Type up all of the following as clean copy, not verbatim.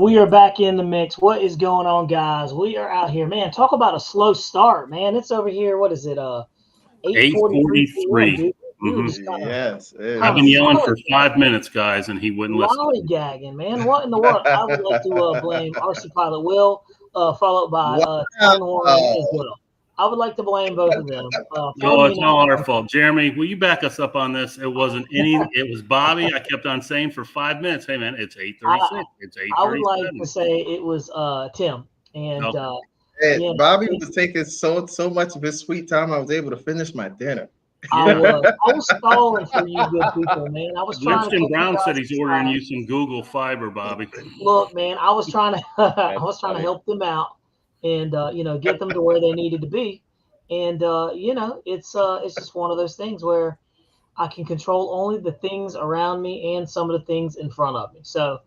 We are back in the mix. What is going on, guys? We are out here, man. Talk about a slow start, man. It's over here. What is it? 8:43 p.m., 8:43. dude. We were hmm just Yes. I've been yelling for 5 minutes, guys, and he wouldn't listen. lollygagging, man. What in the world? I would like to blame RC Pilot Will, followed by Tim Warren as well. I would like to blame both of them. No, it's all our fault. Jeremy, will you back us up on this? It wasn't any. It was Bobby. I kept on saying for 5 minutes, "Hey, man, it's 8:36. It's 8:37." I would like to say it was Tim. And Hey, Bobby was taking so much of his sweet time. I was able to finish my dinner. I was stalling for you good people, man. I was trying Winston to Brown said he's ordering you some Google Fiber, Bobby. Look, man, I was trying to help them out and get them to where they needed to be. And it's just one of those things where I can control only the things around me and some of the things in front of me. So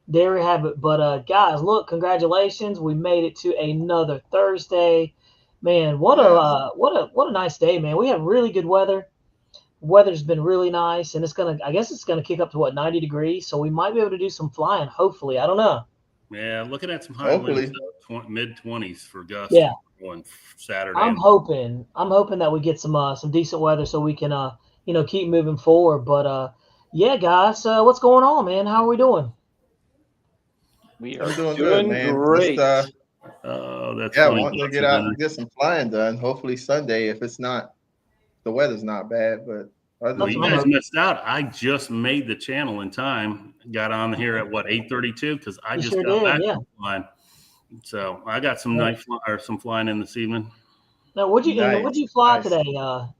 there we have it. But guys, look, congratulations. We made it to another Thursday. Man, what a nice day, man. We have really good weather. Weather's been really nice, and I guess it's gonna kick up to 90 degrees, so we might be able to do some flying, hopefully. I don't know. Yeah, looking at some high winds, mid-20s for gusts. Yeah. On Saturday. I'm hoping that we get some decent weather so we can keep moving forward. But yeah, guys, what's going on, man? How are we doing? We are doing good, man. Great. That's wanting to get out and get some flying done. Hopefully Sunday, if it's not, the weather's not bad. But you guys missed out. I just made the channel in time. Got on here at 8:32 because I just got back from flying. So I got some some flying in this evening. Now, what'd you fly today,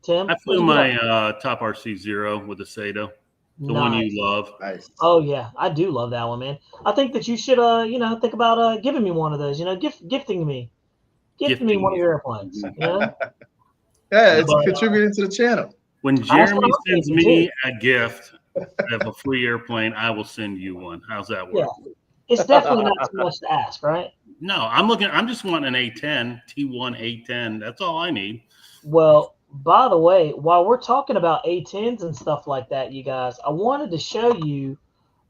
Tim? I flew my Top RC0 with the Sato, the one you love. Nice. Oh yeah, I do love that one, man. I think that you should, think about giving me one of those. Gifting me one of your airplanes. Yeah, it's contributing to the channel. When Jeremy sends me a gift of a free airplane, I will send you one. How's that work? Yeah. It's definitely not too much to ask, right? No, I'm just wanting an A10, T1 A10. That's all I need. Well, by the way, while we're talking about A10s and stuff like that, you guys, I wanted to show you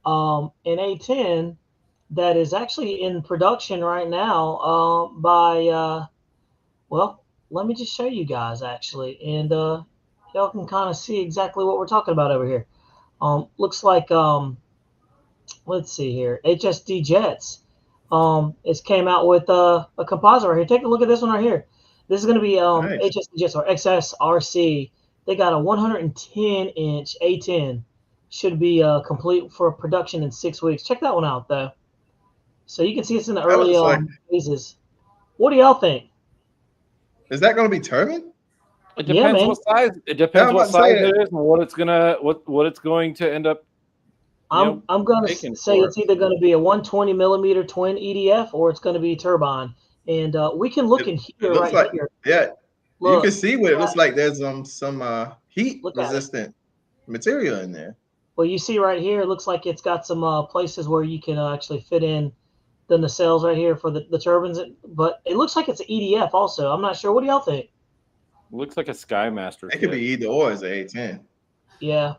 an A10 that is actually in production right now by let me just show you guys actually, and y'all can kind of see exactly what we're talking about over here. Looks like let's see here, HSD Jets. It came out with a composite right here. Take a look at this one right here. This is going to be nice. HSD Jets or XSRC. They got a 110-inch A10. Should be complete for production in 6 weeks. Check that one out, though. So you can see it's in the early phases. What do y'all think? Is that going to be turbine? It depends what size. It depends what size it is and what it's going to end up. I'm going to say it's either going to be a 120 millimeter twin EDF or it's going to be turbine. And we can look in here right here. Yeah, look, you can see what it looks like. There's some heat resistant material in there. Well, you see right here, it looks like it's got some places where you can actually fit in the nacelles right here for the turbines. But it looks like it's an EDF also. I'm not sure. What do y'all think? It looks like a Skymaster. It could be either or as an A10. Yeah.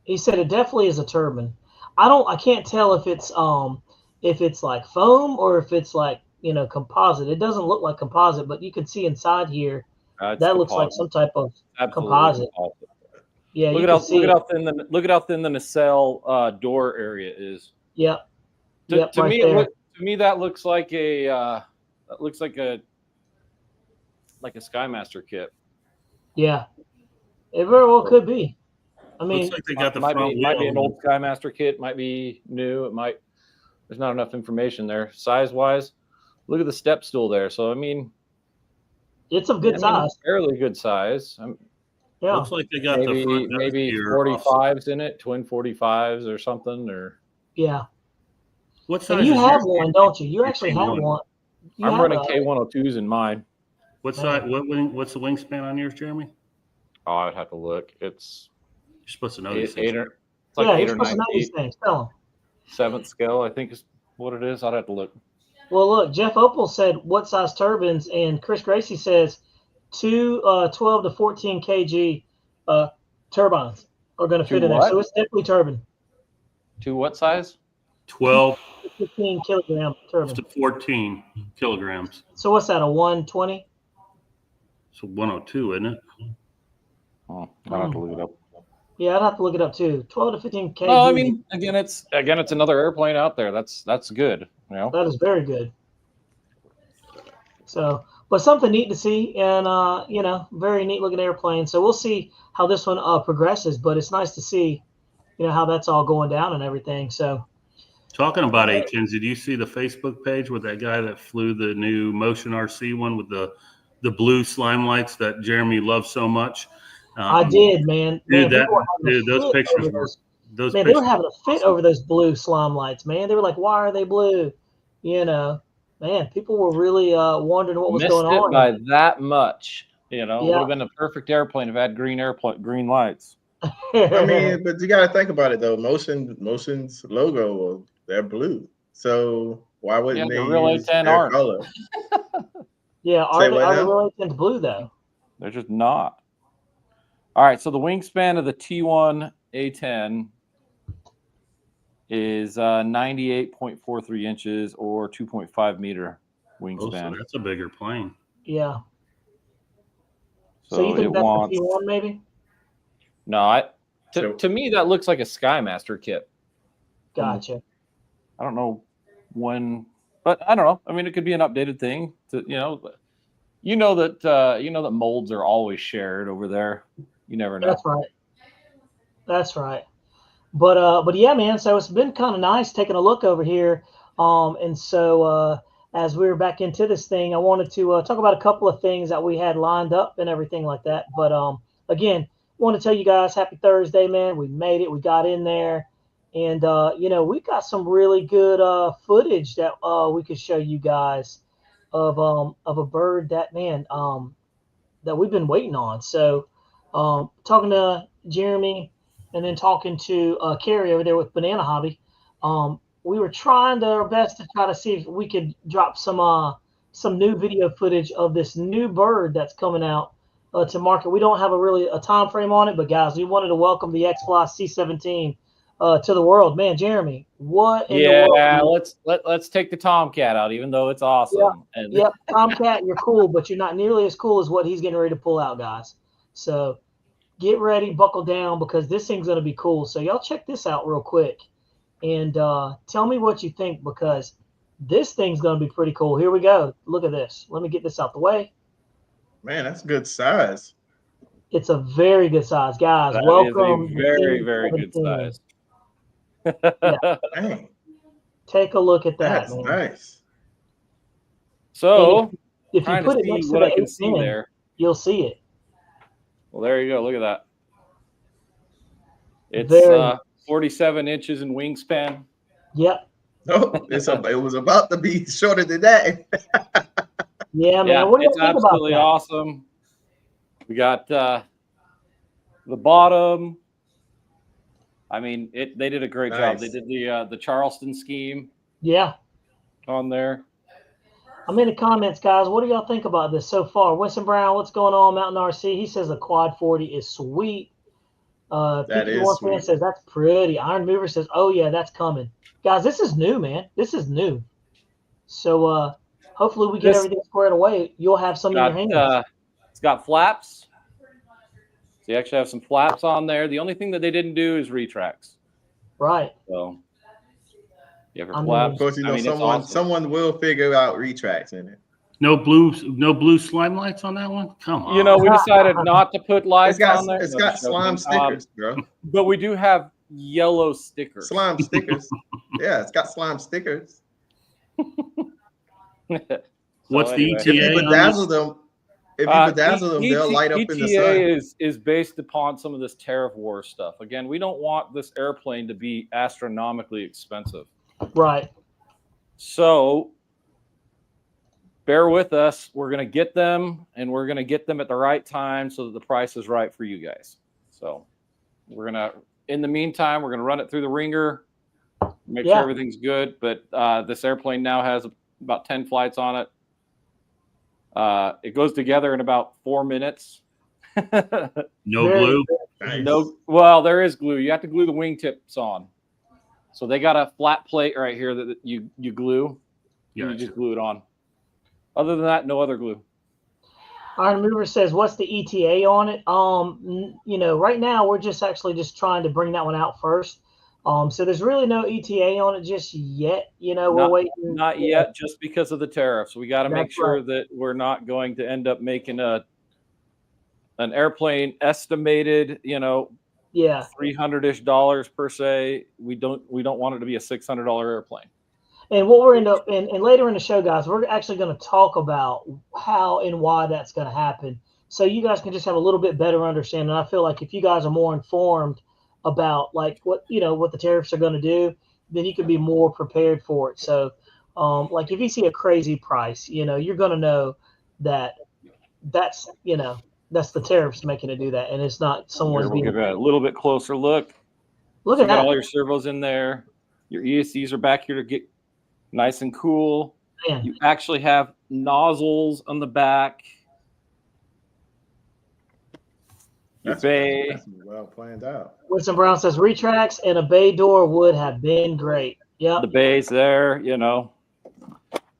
He said it definitely is a turbine. I can't tell if it's like foam or if it's like, composite. It doesn't look like composite, but you can see inside here that looks like some type of composite. Yeah, look at how thin the nacelle door area is. Yep. To me, that looks like a Skymaster kit. Yeah, it very well could be. I mean, looks like they got the might be an old Skymaster kit, might be new. It might. There's not enough information there, size wise. Look at the step stool there. So I mean, it's a good size. Fairly good size. Yeah. Looks like they got maybe 45s in it, twin 45s or something, or yeah. What size? And you have one, don't you? You actually have one. I'm running K102s in mine. What size? What's the wingspan on yours, Jeremy? Oh, I'd have to look. It's you're supposed to know these things. It's like 8 or 9 feet. Tell them. 7th scale, I think is what it is. I'd have to look. Well, look, Jeff Opal said what size turbines, and Chris Gracie says 12 to 14 kg turbines are going to fit in there. So it's definitely turbine. 2 what size? 12 to 15 kilogram turbine. to 14 kilograms. So what's that, a 120? So 102, isn't it? Oh, I'll have to look it up. Yeah, I'd have to look it up too. 12 to 15 kg. Well, I mean, again, it's another airplane out there. That's good. You know, that is very good. So, but something neat to see, and you know, very neat looking airplane. So we'll see how this one progresses. But it's nice to see, you know, how that's all going down and everything. So, talking about A-10s, did you see the Facebook page with that guy that flew the new Motion RC one with the blue slime lights that Jeremy loves so much? I did, man. Dude, those pictures were those. Man, they were having a fit over those blue slime lights, man. They were like, "Why are they blue?" You know, man, people were really wondering what was going on. Missed it by that much. You know, it would have been a perfect airplane if it had green lights. I mean, but you got to think about it though. Motion's logo, they're blue, so why wouldn't they real use A10 their aren't. color? Yeah, are the real A10s blue though? They're just not. All right, so the wingspan of the T1 A10 is 98.43 inches or 2.5 meter wingspan. So that's a bigger plane. Yeah. So you think that's the T1 maybe? No, to me that looks like a Skymaster kit. Gotcha. I don't know when, but I don't know. I mean, it could be an updated thing. You know that molds are always shared over there. You never know. That's right. That's right. But yeah, man. So it's been kind of nice taking a look over here. And so as we were back into this thing, I wanted to talk about a couple of things that we had lined up and everything like that. But again, I want to tell you guys, happy Thursday, man. We made it. We got in there, and you know, we got some really good footage that we could show you guys of a bird that that we've been waiting on. So. Talking to Jeremy and then talking to Carrie over there with Banana Hobby, we were trying our best to try to see if we could drop some new video footage of this new bird that's coming out to market. We don't have a time frame on it, but guys, we wanted to welcome the XFly C-17 to the world. Man, Jeremy, what in the world? Let's take the Tomcat out, even though it's awesome. Yeah, Tomcat, you're cool, but you're not nearly as cool as what he's getting ready to pull out, guys. So get ready, buckle down, because this thing's going to be cool. So y'all check this out real quick and tell me what you think, because this thing's going to be pretty cool. Here we go. Look at this. Let me get this out the way. Man, that's a good size. It's a very good size, guys. That welcome. Is a very, very good size. Yeah. Take a look at that. That's nice. So if you put it next to the A10 there, you'll see it. Well, there you go. Look at that. It's 47 inches in wingspan. Yep. No, it was about to be shorter than that. Yeah, man. What do you think absolutely about that? Awesome. We got the bottom. I mean, they did a great job. They did the Charleston scheme. Yeah. On there. I'm in the comments, guys. What do y'all think about this so far? Winston Brown, what's going on, Mountain RC? He says the Quad 40 is sweet. That is sweet. Says that's pretty. Iron Mover says, oh, yeah, that's coming. Guys, this is new, man. This is new. So hopefully we get everything squared away. You'll have some in your hands. It's got flaps. So you actually have some flaps on there. The only thing that they didn't do is retracts. Right. So you have flaps. Of course, you know, someone will figure out retracts in it. No blue slime lights on that one? Come on. You know, we decided not to put lights on there. It's got slime stickers, bro. But we do have yellow stickers. Slime stickers. Yeah, it's got slime stickers. What's the ETA? If you bedazzle them, they'll light up in the sun. ETA is based upon some of this tariff war stuff. Again, we don't want this airplane to be astronomically expensive. Right. So bear with us. We're going to get them, and we're going to get them at the right time so that the price is right for you guys. So we're going to, in the meantime, we're going to run it through the ringer, make sure everything's good. But this airplane now has about 10 flights on it. It goes together in about 4 minutes. No glue? Nice. No. Well, there is glue. You have to glue the wingtips on. So they got a flat plate right here that you glue. You just glue it on. Other than that, no other glue. Iron Mover says, "What's the ETA on it?" Right now we're just trying to bring that one out first. So there's really no ETA on it just yet. We're waiting. Not yet, just because of the tariffs. We got to make sure that we're not going to end up making an airplane estimated, $300-ish per se. We don't want it to be a $600 airplane. And what we're and later in the show, guys, we're actually going to talk about how and why that's going to happen, so you guys can just have a little bit better understanding. I feel like if you guys are more informed about like what the tariffs are going to do, then you can be more prepared for it. So, like if you see a crazy price, you're going to know that that's the tariffs making it do that, and it's not someone's. We'll give it a little bit closer look. Look at that. Got all your servos in there. Your ESCs are back here to get nice and cool. Man. You actually have nozzles on the back. That's well planned out. Winston Brown says retracts and a bay door would have been great. Yeah, the bay's there. Then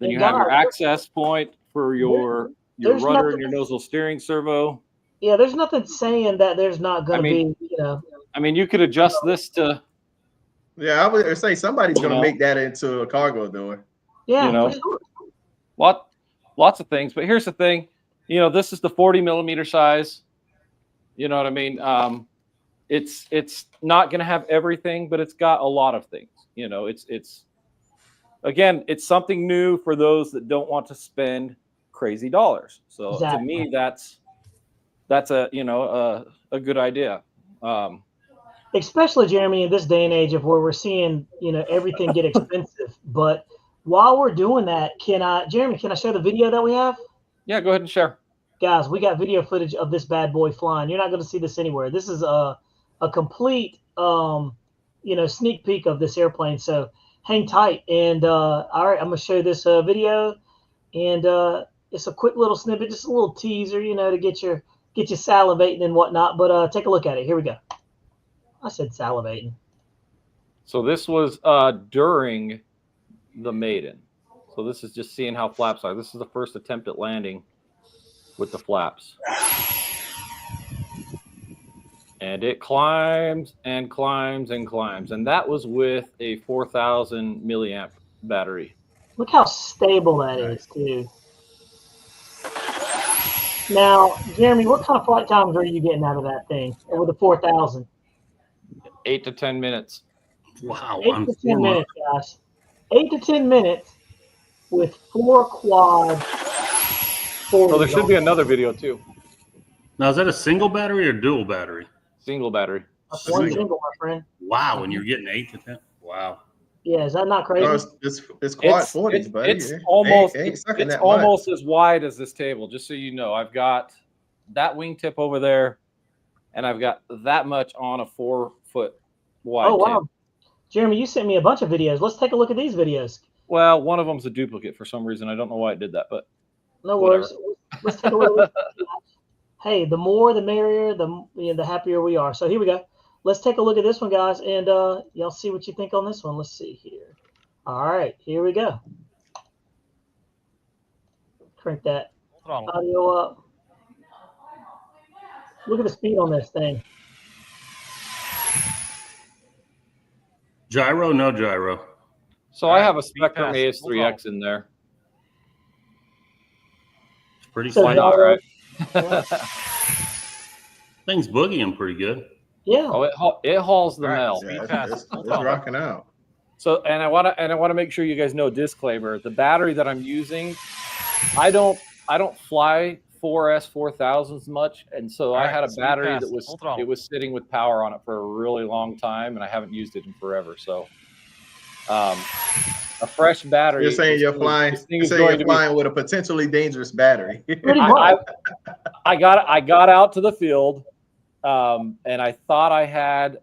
you have your access point for your rudder and your nozzle steering servo. Yeah, there's nothing saying that there's not going to be. I mean, you could adjust this to. Yeah, I would say somebody's going to make that into a cargo door. Yeah, lots of things. But here's the thing, this is the 40 millimeter size. You know what I mean? It's not going to have everything, but it's got a lot of things. It's something new for those that don't want to spend crazy dollars. So to me, that's a good idea. Especially, Jeremy, in this day and age of where we're seeing, everything get expensive. But while we're doing that, can I show the video that we have? Yeah, go ahead and share. Guys, we got video footage of this bad boy flying. You're not going to see this anywhere. This is a complete, sneak peek of this airplane. So hang tight. And all right, I'm going to show this video. And it's a quick little snippet, just a little teaser, to get you salivating and whatnot. But take a look at it. Here we go. I said salivating. So this was during the maiden. So this is just seeing how flaps are. This is the first attempt at landing with the flaps. And it climbs and climbs and climbs. And that was with a 4,000 milliamp battery. Look how stable that is, too. Now, Jeremy, what kind of flight times are you getting out of that thing with the 4,000? 8 to 10 minutes. Wow. 8 to 10 minutes, guys. 8 to 10 minutes with 4 quad. So there should be another video too. Now, is that a single battery or dual battery? Single battery. One single, my friend. Wow, and you're getting 8 to 10. Wow. Yeah, is that not crazy? No, it's quad 40s, buddy. It's almost as wide as this table, just so you know. I've got that wingtip over there, and I've got that much on a 4-foot wide tip. Jeremy, you sent me a bunch of videos. Let's take a look at these videos. Well, one of them's a duplicate for some reason. I don't know why it did that, but no worries. Let's take a look. Hey, the more the merrier, the happier we are. So here we go. Let's take a look at this one, guys, and y'all see what you think on this one. Let's see here. All right, here we go. Crank that audio up. Look at the speed on this thing. Gyro, no gyro. So I have a Spectrum AS3X in there. It's pretty so fine. All right. Thing's boogieing pretty good. Yeah. Oh, it hauls the mail. Yeah, it's rocking out. So, and I want to make sure you guys know, disclaimer: the battery that I'm using, I don't fly 4S 4000s much, and so I had a battery that was sitting with power on it for a really long time, and I haven't used it in forever. So, a fresh battery. You're saying you're flying with a potentially dangerous battery. I got out to the field, and I thought I had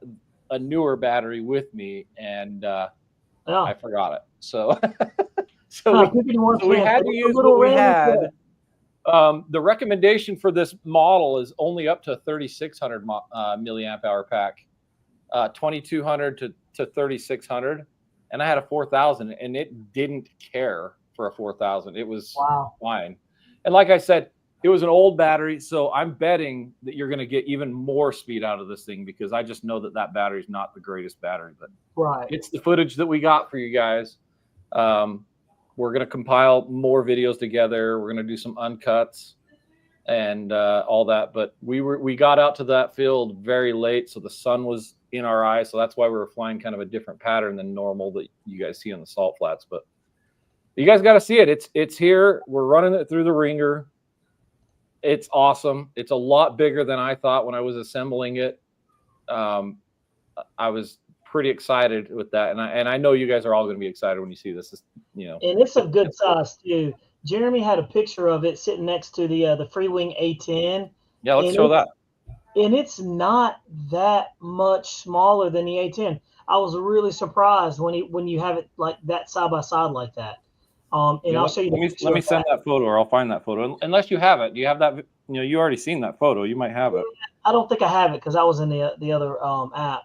a newer battery with me, and I forgot it. So, we had to use what we had. The recommendation for this model is only up to 3,600 milliamp hour pack. $2,200 to $3,600, and I had a 4,000, and it didn't care for a 4,000. It was fine. And like I said, it was an old battery, so I'm betting that you're going to get even more speed out of this thing, because I just know that battery is not the greatest battery, but it's the footage that we got for you guys. We're going to compile more videos together. We're going to do some uncuts and all that, but we got out to that field very late, so the sun was in our eyes, so that's why we were flying kind of a different pattern than normal that you guys see on the salt flats. But you guys got to see it. It's here. We're running it through the ringer. It's awesome. It's a lot bigger than I thought when I was assembling it. I was pretty excited with that, and I know you guys are all going to be excited when you see this. And it's a good size too. Jeremy had a picture of it sitting next to the Freewing A10. Yeah, let's show that. And it's not that much smaller than the A10. I was really surprised when you have it like that side by side like that. And I'll show you. Let me send that photo, or I'll find that photo. Unless you have it, do you have that? You already seen that photo. You might have it. I don't think I have it because I was in the other app.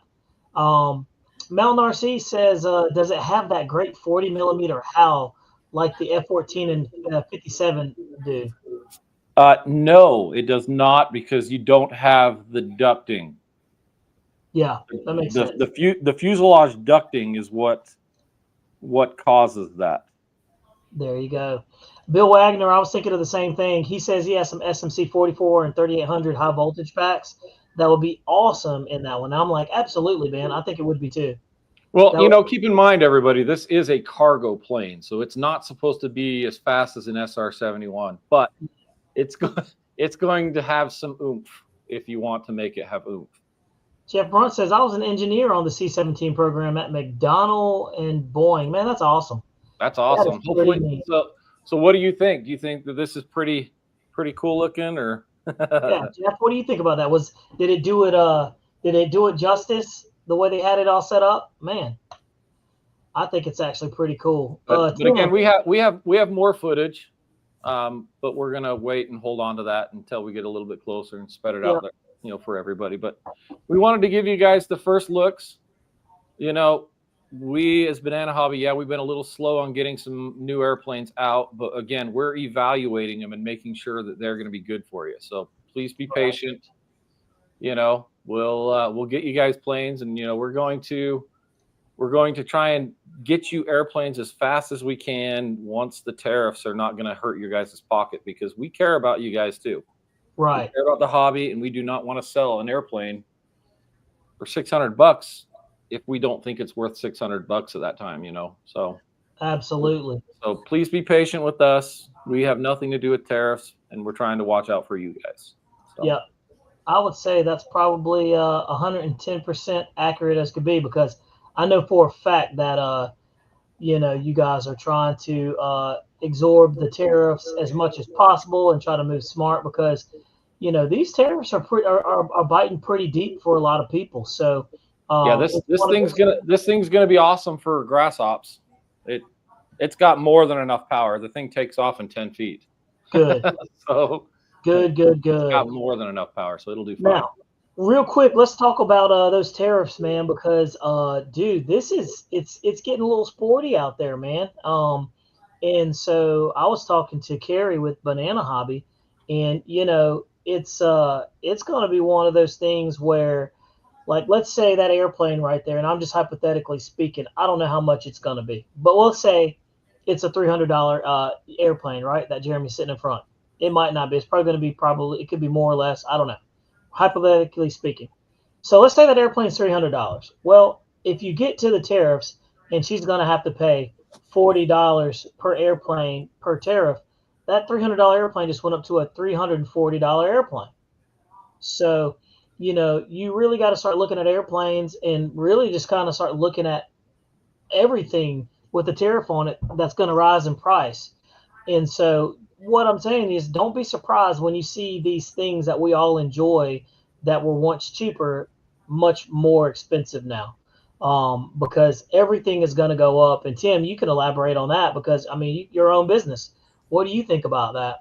Mel Narcisse says, does it have that great 40 millimeter howl like the F-14 and 57 do? No, it does not, because you don't have the ducting. Yeah, that makes sense. The fuselage ducting is what causes that. There you go. Bill Wagner, I was thinking of the same thing. He says he has some SMC 44 and 3800 high voltage packs. That would be awesome in that one. I'm like, absolutely, man. I think it would be too. Well, keep in mind, everybody, this is a cargo plane, so it's not supposed to be as fast as an SR-71, but it's going to have some oomph if you want to make it have oomph. Jeff Brunt says, I was an engineer on the C-17 program at McDonnell and Boeing. Man, that's awesome. That's awesome. Hopefully, so what do you think? Do you think that this is pretty cool looking, or? Yeah, Jeff, what do you think about that? Did it do it justice the way they had it all set up? Man, I think it's actually pretty cool. But again, we have more footage, but we're gonna wait and hold on to that until we get a little bit closer and spread it out there, for everybody. But we wanted to give you guys the first looks. We as Banana Hobby, we've been a little slow on getting some new airplanes out, but again, we're evaluating them and making sure that they're going to be good for you. So please be patient. We'll get you guys planes, and we're going to try and get you airplanes as fast as we can once the tariffs are not going to hurt your guys' pocket, because we care about you guys too. Right. We care about the hobby, and we do not want to sell an airplane for $600 if we don't think it's worth $600 at that time, So absolutely. So please be patient with us. We have nothing to do with tariffs, and we're trying to watch out for you guys. So. Yeah, I would say that's probably 110% accurate as could be, because I know for a fact that you guys are trying to absorb the tariffs as much as possible and try to move smart, because these tariffs are biting pretty deep for a lot of people. So. This thing's gonna be awesome for grass ops. It's got more than enough power. The thing takes off in 10 feet. Good. So good. It's got more than enough power, so it'll do fine. Now, real quick, let's talk about those tariffs, man, because dude, it's getting a little sporty out there, man. And so I was talking to Carrie with Banana Hobby, and it's gonna be one of those things where, like, let's say that airplane right there, and I'm just hypothetically speaking, I don't know how much it's going to be, but we'll say it's a $300 airplane, right, that Jeremy's sitting in front. It might not be. It's probably going to be it could be more or less. I don't know, hypothetically speaking. So let's say that airplane's $300. Well, if you get to the tariffs and she's going to have to pay $40 per airplane per tariff, that $300 airplane just went up to a $340 airplane. So you really got to start looking at airplanes and really just kind of start looking at everything with the tariff on it that's going to rise in price. And so what I'm saying is, don't be surprised when you see these things that we all enjoy that were once cheaper, much more expensive now, because everything is going to go up. And Tim, you can elaborate on that, because, your own business. What do you think about that?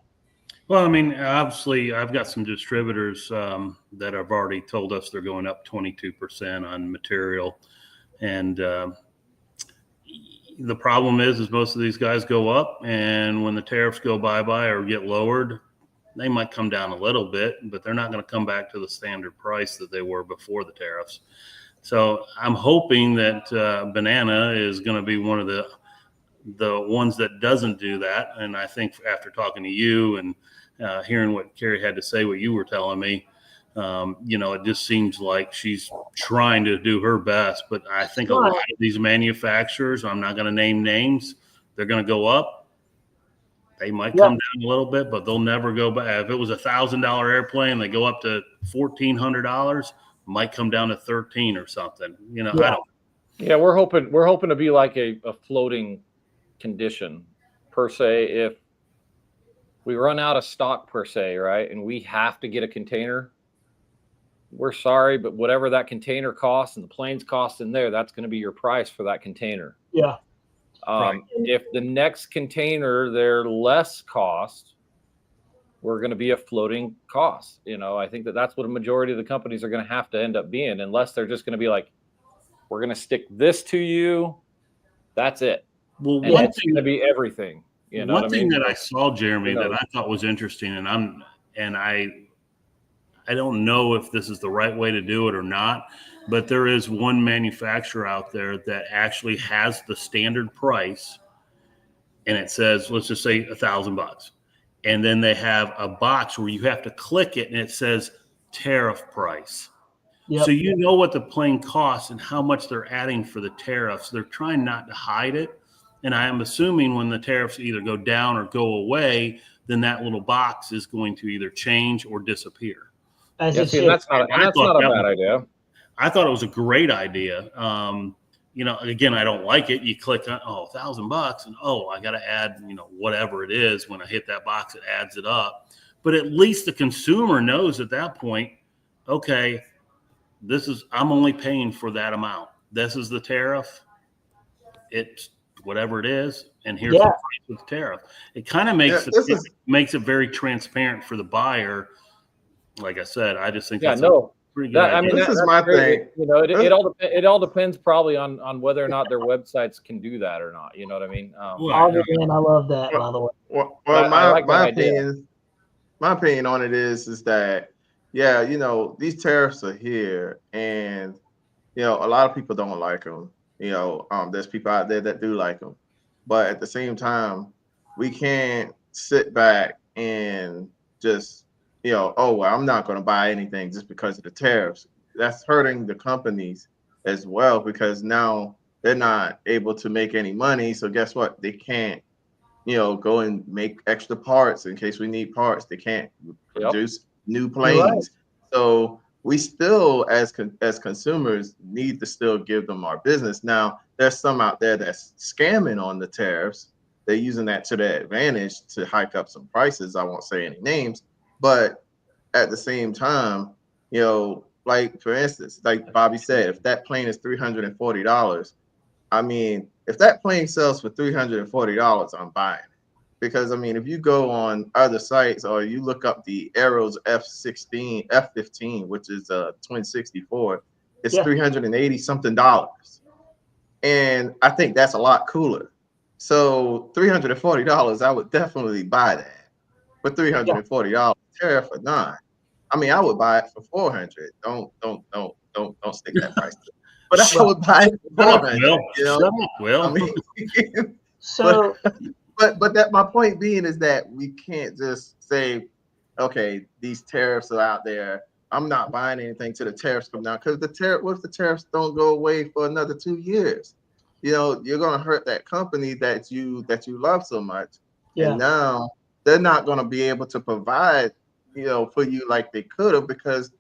Well, I mean, obviously, I've got some distributors that have already told us they're going up 22% on material, and the problem is most of these guys go up, and when the tariffs go bye-bye or get lowered, they might come down a little bit, but they're not going to come back to the standard price that they were before the tariffs. So I'm hoping that banana is going to be one of the ones that doesn't do that. And I think after talking to you and hearing what Carrie had to say, what you were telling me, it just seems like she's trying to do her best. But I think a lot of these manufacturers, I'm not going to name names, they're going to go up. They might come down a little bit, but they'll never go back. If it was $1,000 airplane, they go up to $1,400, might come down to 13 or something. I don't. Yeah, we're hoping to be like a floating condition per se. If we run out of stock per se, right, and we have to get a container, we're sorry, but whatever that container costs and the plane's cost in there, that's going to be your price for that container. Yeah. Right. If the next container they're less cost, we're going to be a floating cost. I think that's what a majority of the companies are going to have to end up being, unless they're just going to be like, we're going to stick this to you. That's it. Well, and it's going to be everything. One thing that I saw, Jeremy, that I thought was interesting, and I don't know if this is the right way to do it or not, but there is one manufacturer out there that actually has the standard price, and it says, let's just say $1,000, and then they have a box where you have to click it, and it says tariff price. Yep. So you know what the plane costs and how much they're adding for the tariffs. They're trying not to hide it, and I am assuming when the tariffs either go down or go away, then that little box is going to either change or disappear. That's not a bad idea. I thought it was a great idea. Again, I don't like it. You click on, $1,000 and I got to add, whatever it is. When I hit that box, it adds it up. But at least the consumer knows at that point, okay, I'm only paying for that amount. This is the tariff. It's whatever it is. And here's the price of the tariff. It kind of makes it very transparent for the buyer. Like I said, I just think that's pretty good. This is my thing. It all depends probably on whether or not their websites can do that or not. You know what I mean? I love that, by the way. Well, my opinion on it is that, these tariffs are here, and a lot of people don't like them. There's people out there that do like them, but at the same time, we can't sit back and just I'm not going to buy anything just because of the tariffs. That's hurting the companies as well, because now they're not able to make any money. So guess what? They can't, go and make extra parts in case we need parts. They can't produce new planes. Right. So we still, as consumers, need to still give them our business. Now, there's some out there that's scamming on the tariffs. They're using that to their advantage to hike up some prices. I won't say any names. But at the same time, like for instance, like Bobby said, if that plane is $340, I mean, if that plane sells for $340, I'm buying it. Because I mean, if you go on other sites or you look up the Aeros F-15, which is a twin 64, it's $380 something. And I think that's a lot cooler. So $340, I would definitely buy that. For $340, tariff or not. I mean, I would buy it for $400. Don't stick that price. But I would buy it for $400. I mean, so, but that my point being is that we can't just say, okay, these tariffs are out there. I'm not buying anything till the tariffs come down, because what if the tariffs don't go away for another 2 years? You're gonna hurt that company that you love so much, and now they're not going to be able to provide, for you like they could have, because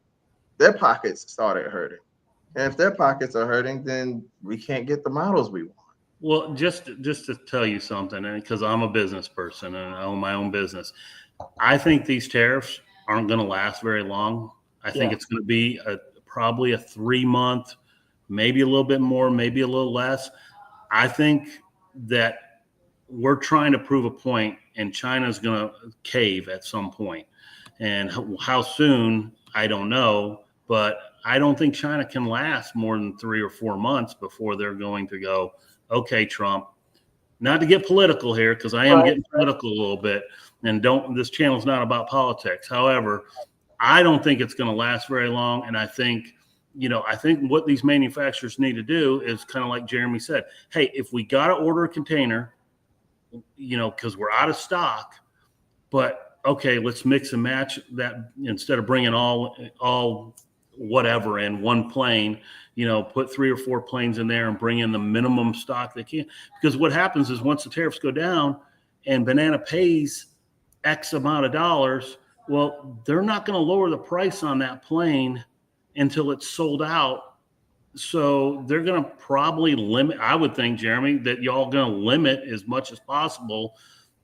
their pockets started hurting. And if their pockets are hurting, then we can't get the models we want. Well, just to tell you something, and because I'm a business person and I own my own business, I think these tariffs aren't going to last very long. I think it's going to be probably a 3-month, maybe a little bit more, maybe a little less. I think that we're trying to prove a point, and China's going to cave at some point. And how soon, I don't know, but I don't think China can last more than 3 or 4 months before they're going to go, okay, Trump, not to get political here, because I am getting political a little bit, and this channel's not about politics. However, I don't think it's going to last very long. And I think, I think what these manufacturers need to do is kind of like Jeremy said, hey, if we got to order a container, because we're out of stock, but okay, let's mix and match that instead of bringing all whatever in one plane, put 3 or 4 planes in there and bring in the minimum stock they can. Because what happens is once the tariffs go down and Banana pays X amount of dollars, well, they're not going to lower the price on that plane until it's sold out. So they're going to probably limit, I would think, Jeremy, that y'all going to limit as much as possible,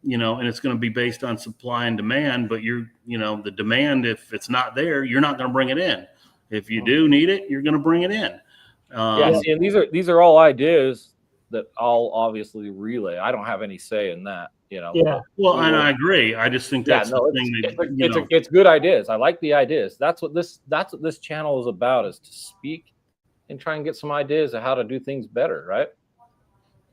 and it's going to be based on supply and demand. But the demand, if it's not there, you're not going to bring it in. If you do need it, you're going to bring it in. See, and these are all ideas that I'll obviously relay. I don't have any say in that, Yeah. Well, and I agree. I just think that's the thing that it's good ideas. I like the ideas. That's what this channel is about, is to speak and try and get some ideas of how to do things better, right?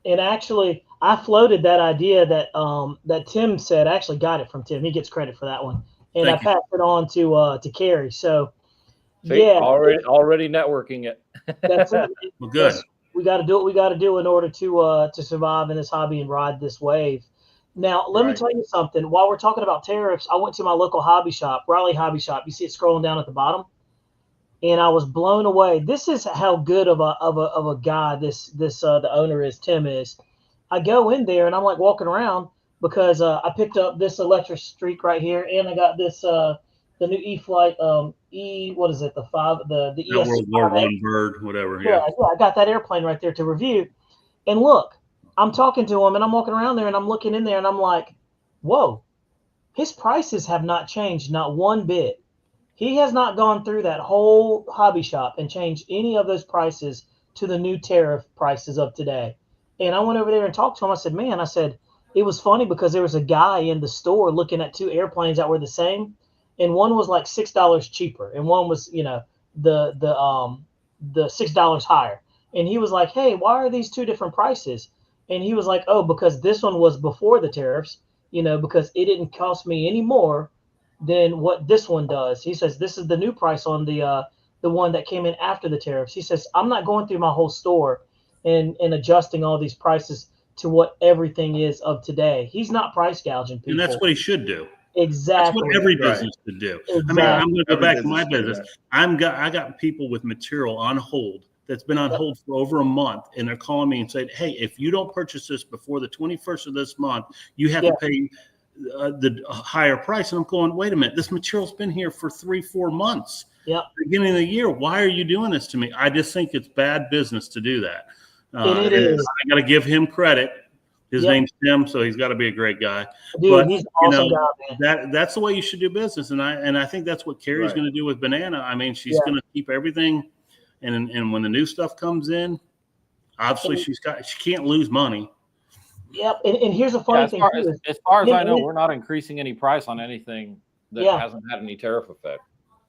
And actually, I floated that idea that Tim said. I actually got it from Tim. He gets credit for that one, and I passed it on to Carrie. So, already networking it. That's it. Well, good. We got to do what we got to do in order to survive in this hobby and ride this wave. Now, let me tell you something. While we're talking about tariffs, I went to my local hobby shop, Raleigh Hobby Shop. You see it scrolling down at the bottom, and I was blown away. This is how good of a guy the owner is. Tim is. I go in there and I'm like walking around because I picked up this electric streak right here, and I got this the new E-Flight what is it, the ES World War I bird, whatever. Yeah, I got that airplane right there to review. And look, I'm talking to him and I'm walking around there and I'm looking in there and I'm like, whoa, his prices have not changed, not one bit. He has not gone through that whole hobby shop and changed any of those prices to the new tariff prices of today. And I went over there and talked to him. I said, man, it was funny because there was a guy in the store looking at 2 airplanes that were the same, and one was like $6 cheaper, and one was, the $6 higher. And he was like, hey, why are these 2 different prices? And he was like, oh, because this one was before the tariffs, because it didn't cost me any more than what this one does. He says, this is the new price on the one that came in after the tariffs. He says, I'm not going through my whole store and adjusting all these prices to what everything is of today. He's not price gouging people. And that's what he should do. Exactly. That's what every business should do. Exactly. I mean, I'm going to go back to my business. I got people with material on hold that's been on hold for over a month, and they're calling me and saying, hey, if you don't purchase this before the 21st of this month, you have to pay the higher price. And I'm going, wait a minute, this material's been here for 3-4 months. Beginning of the year, why are you doing this to me? I just think it's bad business to do that. It is. I got to give him credit. His name's Tim, so he's got to be a great guy. Dude, but he's an awesome guy, man. That's the way you should do business, and I think that's what Carrie's going to do with Banana. I mean, she's going to keep everything, and when the new stuff comes in, obviously she can't lose money. Yep, and here's a funny thing. As far as I know, we're not increasing any price on anything that hasn't had any tariff effect.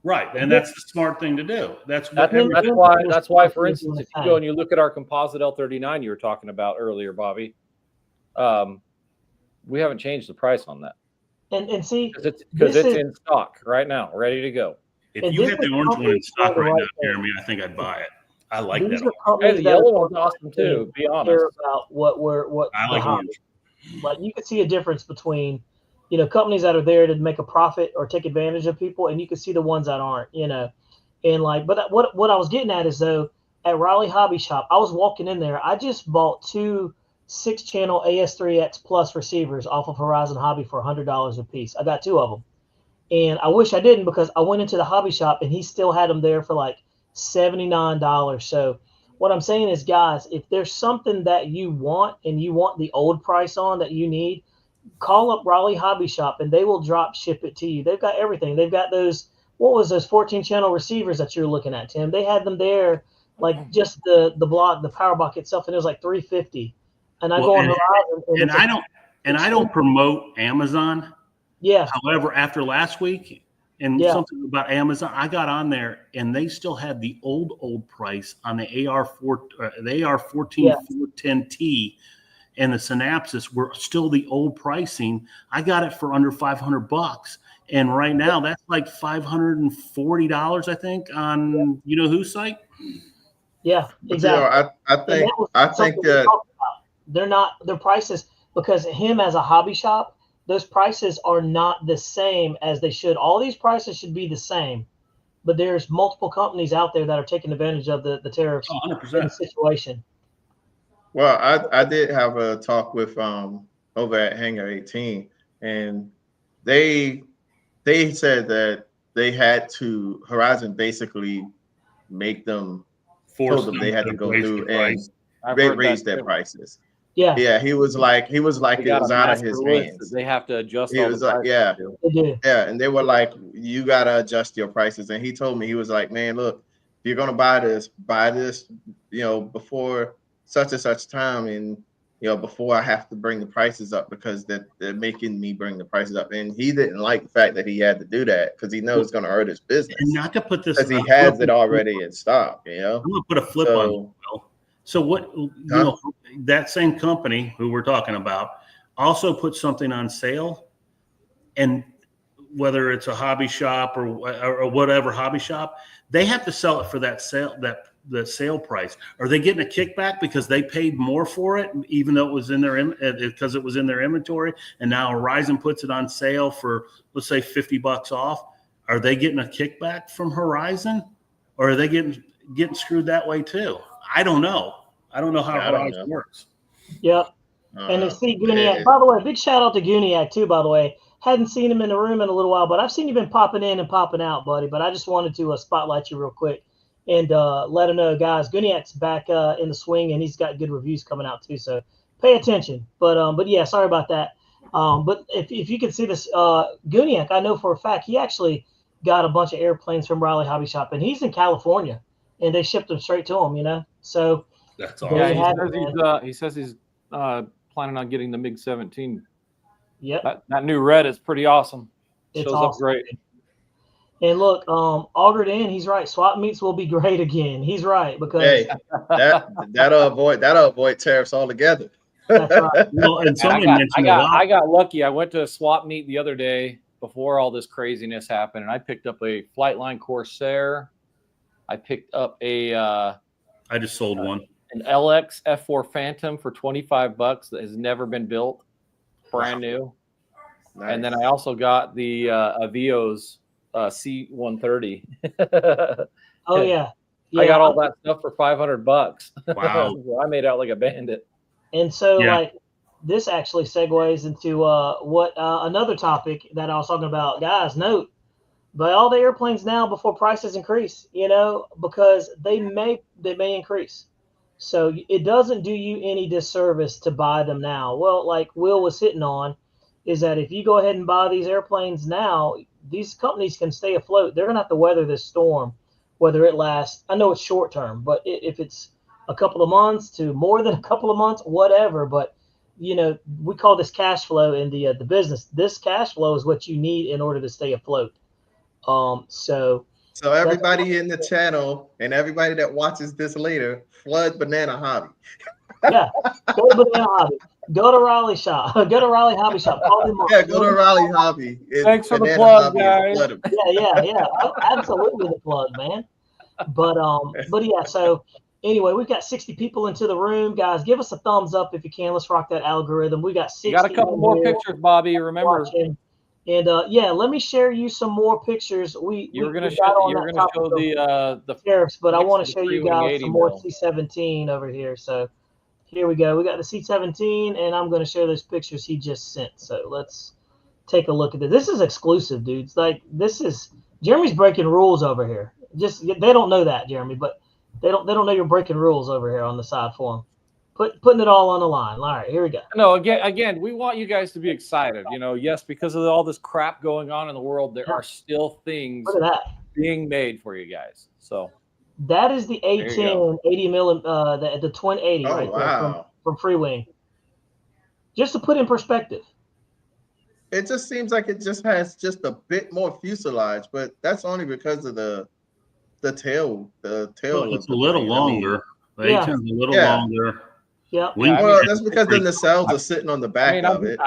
Right, and that's the smart thing to do. That's why, for instance, if you go and you look at our composite L-39 you were talking about earlier, Bobby, we haven't changed the price on that. And see, because it's in stock right now, ready to go. If you had the orange one in stock right now, Jeremy, I think I'd buy it. I like that. Hey, the yellow one's awesome too. Be honest. About what I like orange. Like you can see a difference between, companies that are there to make a profit or take advantage of people, and you can see the ones that aren't, and like, but what I was getting at is though, at Raleigh Hobby Shop, I was walking in there. I just bought 2 6-channel AS3X Plus receivers off of Horizon Hobby for $100 a piece. I got 2 of them, and I wish I didn't because I went into the hobby shop and he still had them there for like $79. So what I'm saying is, guys, if there's something that you want and you want the old price on that you need, call up Raleigh Hobby Shop and they will drop ship it to you. They've got everything. They've got those 14-channel receivers that you're looking at, Tim. They had them there, like just the block, the power block itself, and it was like $350. and I go on Horizon, and I don't promote Amazon. Yeah. However, after last week and something about Amazon, I got on there and they still had the old price on the the AR-14 410T, and the Synapsis were still the old pricing. I got it for under $500, and right now that's like $540, I think, on whose site. Yeah, exactly. I think that they're not their prices, because him as a hobby shop, those prices are not the same as they should. All these prices should be the same, but there's multiple companies out there that are taking advantage of the tariffs in the situation. Well, I did have a talk with over at Hangar 18, and they said that they had to Horizon basically make them told them they had to go through and raise their prices. Yeah, he was like it was out of his hands. They have to adjust. He was like, yeah, and they were like, you gotta adjust your prices. And he told me, he was like, man, look, if you're gonna buy this, before such and such time, and before I have to bring the prices up, because they're making me bring the prices up. And he didn't like the fact that he had to do that, because he knows it's going to hurt his business. And not to put this, because he has it already in stock. I'm going to put a flip on it. So what that same company who we're talking about also put something on sale, and whether it's a hobby shop or whatever hobby shop, they have to sell it for that the sale price. Are they getting a kickback because they paid more for it, even though it was in their because it was in their inventory, and now Horizon puts it on sale for, let's say, $50 off? Are they getting a kickback from Horizon, or are they getting screwed that way too? I don't know. I don't know how Horizon works. Yep. And see Guniac. By the way, big shout out to Guniac too. By the way, hadn't seen him in the room in a little while, but I've seen you been popping in and popping out, buddy. But I just wanted to spotlight you real quick and let him know, guys. Guniac's back in the swing, and he's got good reviews coming out too. So pay attention. But yeah, sorry about that. But if you can see this, Guniac, I know for a fact he actually got a bunch of airplanes from Riley Hobby Shop, and he's in California, and they shipped them straight to him. So that's awesome. Yeah, he says he's planning on getting the MiG-17. Yep. That new red is pretty awesome. It's Shows awesome. up great. And look, augured in, he's right. Swap meets will be great again. He's right, because that'll avoid tariffs altogether. That's right. Well, and I got lucky. I went to a swap meet the other day before all this craziness happened, and I picked up a Flightline Corsair. I picked up I just sold one. An LX F4 Phantom for $25 that has never been built, brand new. Nice. And then I also got the Avio's C-130. Oh yeah. I got all that stuff for $500. Wow. I made out like a bandit. And so like this actually segues into what another topic that I was talking about. Guys, note, buy all the airplanes now before prices increase, because they may increase. So it doesn't do you any disservice to buy them now. Well, like Will was hitting on, is that if you go ahead and buy these airplanes now, these companies can stay afloat. They're going to have to weather this storm, whether it lasts. I know it's short term, but if it's a couple of months to more than a couple of months, whatever. But, we call this cash flow in the business. This cash flow is what you need in order to stay afloat. So everybody in the channel and everybody that watches this later, flood Banana Hobby. Yeah, go to Banana Hobby. Go to Riley Shop. Go to Riley Hobby Shop. Call them up. Yeah, go to Riley Hobby. Thanks for the plug, guys. Yeah. Absolutely the plug, man. But yeah. So anyway, we've got 60 people into the room, guys. Give us a thumbs up if you can. Let's rock that algorithm. We got 60. You got a couple more pictures, Bobby. Remember. Watching. And let me share you some more pictures. You're gonna show the tariffs, but I want to show you guys some more C-17 over here. So here we go. We got the C-17, and I'm going to share those pictures he just sent. So let's take a look at this. This is exclusive, dudes. Like Jeremy's breaking rules over here. They don't know that, Jeremy, but they don't know you're breaking rules over here on the side for them. Putting it all on the line. All right, here we go. No, again, we want you guys to be excited. Yes, because of all this crap going on in the world, there are still things being made for you guys. So that is the A10 80 mm, the twin 80 right there from Free Wing. Just to put in perspective. It just seems like it just has just a bit more fuselage, but that's only because of the tail. The tail Well, of it's a the little plane. longer. The Yeah. A-10's a little Yeah. longer. Yeah. Well, that's because the nacelles are sitting on the back of it.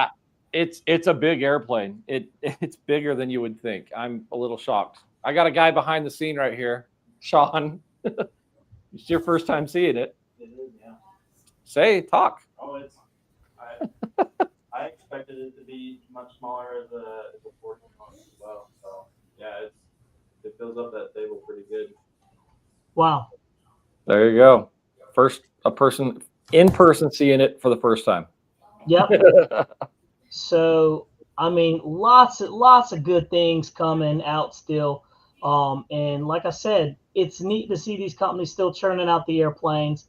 It's a big airplane. It's bigger than you would think. I'm a little shocked. I got a guy behind the scene right here, Sean. It's your first time seeing it. It is, yeah. Say, talk. Oh, I expected it to be much smaller as a 14 month as well. So yeah, it fills up that table pretty good. Wow. There you go. A person in person seeing it for the first time. Yep. So I mean, lots of good things coming out still. And like I said, it's neat to see these companies still churning out the airplanes,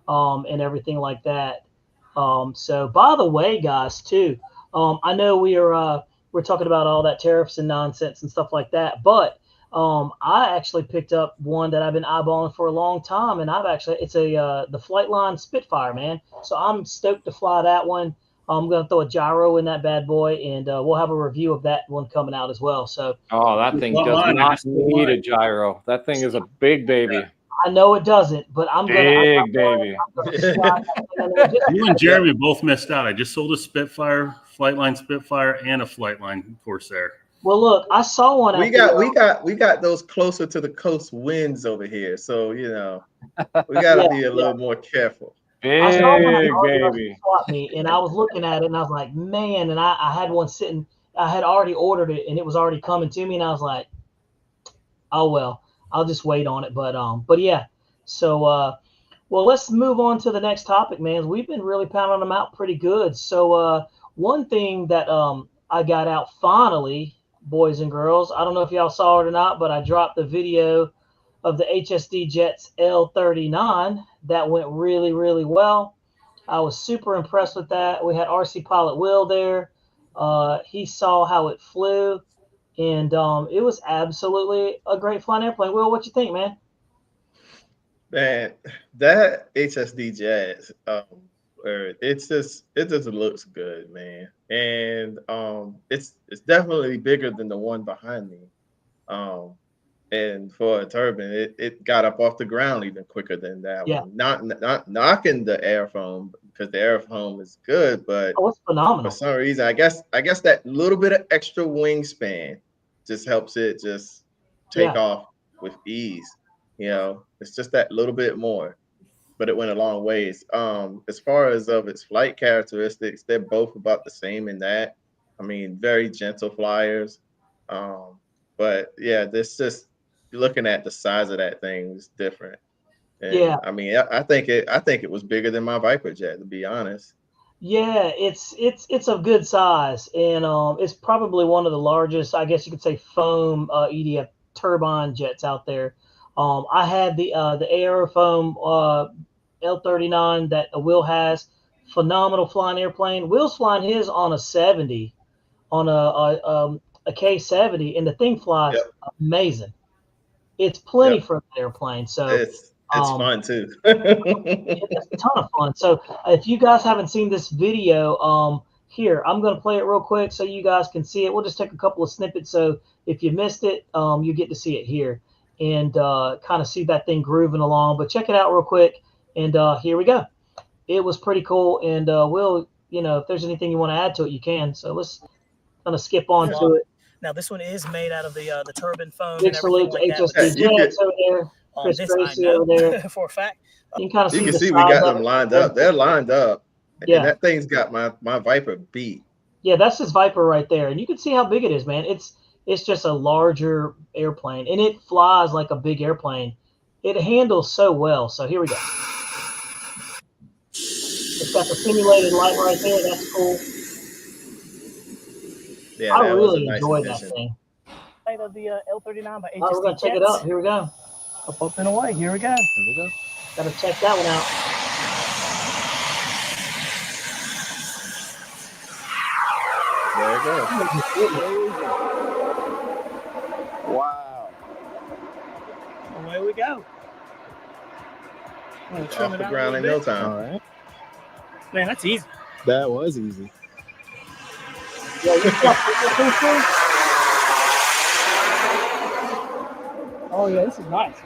and everything like that. So by the way, guys, too, I know we're talking about all that tariffs and nonsense and stuff like that, but I actually picked up one that I've been eyeballing for a long time, and it's the Flightline Spitfire, man. So I'm stoked to fly that one. I'm going to throw a gyro in that bad boy, and we'll have a review of that one coming out as well. So, that thing does not need a gyro. That thing is a big baby. I know it doesn't, but I'm big baby. You and Jeremy both missed out. I just sold a Spitfire, Flightline Spitfire, and a Flightline Corsair. Well, look, I saw one. We got those closer to the coast winds over here, so we got to be a little more careful. I saw one baby. Me, and I was looking at it, and I was like, man, and I had one sitting. I had already ordered it, and it was already coming to me, and I was like, oh well, I'll just wait on it. But yeah. So well, let's move on to the next topic, man. We've been really pounding them out pretty good. So one thing that I got out finally, boys and girls, I don't know if y'all saw it or not, but I dropped the video of the HSD Jets L-39 that went really, really well. I was super impressed with that. We had RC pilot Will there. He saw how it flew, and it was absolutely a great flying airplane. Will, what you think, man? Man, that HSD Jets, it just looks good, man, and it's definitely bigger than the one behind me. And for a turbine, it got up off the ground even quicker than that one. Not knocking the airfoam, because the airfoam is good, but it's phenomenal. For some reason, I guess that little bit of extra wingspan just helps it just take off with ease. It's just that little bit more, but it went a long ways. As far as of its flight characteristics, they're both about the same in that. I mean, very gentle flyers. But yeah, this just looking at the size of that thing is different. And I mean, I think it was bigger than my Viper jet, to be honest. Yeah, it's a good size, and it's probably one of the largest, I guess you could say, foam EDF turbine jets out there. I had the Aerofoam L-39 that Will has. Phenomenal flying airplane. Will's flying his on a 70, on a K-70, and the thing flies amazing. It's plenty for an airplane. So it's fun too. It's a ton of fun. So if you guys haven't seen this video, here, I'm going to play it real quick so you guys can see it. We'll just take a couple of snippets. So if you missed it, you get to see it here and kind of see that thing grooving along. But check it out real quick. And here we go. It was pretty cool. And Will, if there's anything you want to add to it, you can. So let's kind of skip on to it. Now, this one is made out of the turbine foam. Big salute to HSD Jets over there. Chris Gracie over there. For a fact. You can kind of see we got them lined up. They're lined up. Yeah. And that thing's got my Viper beat. Yeah, that's his Viper right there. And you can see how big it is, man. It's just a larger airplane, and it flies like a big airplane. It handles so well. So here we go. It's got the simulated light right there. That's cool. Yeah, I really enjoyed that thing. Of the L-39 by HSD we're going to check it out. Here we go. Up and away. Here we go. Got to check that one out. There it goes. Wow. Away we go. Off the ground in no time. All right. Man, that's easy. That was easy. Yeah, you see how quick this thing is? Oh yeah, this is nice.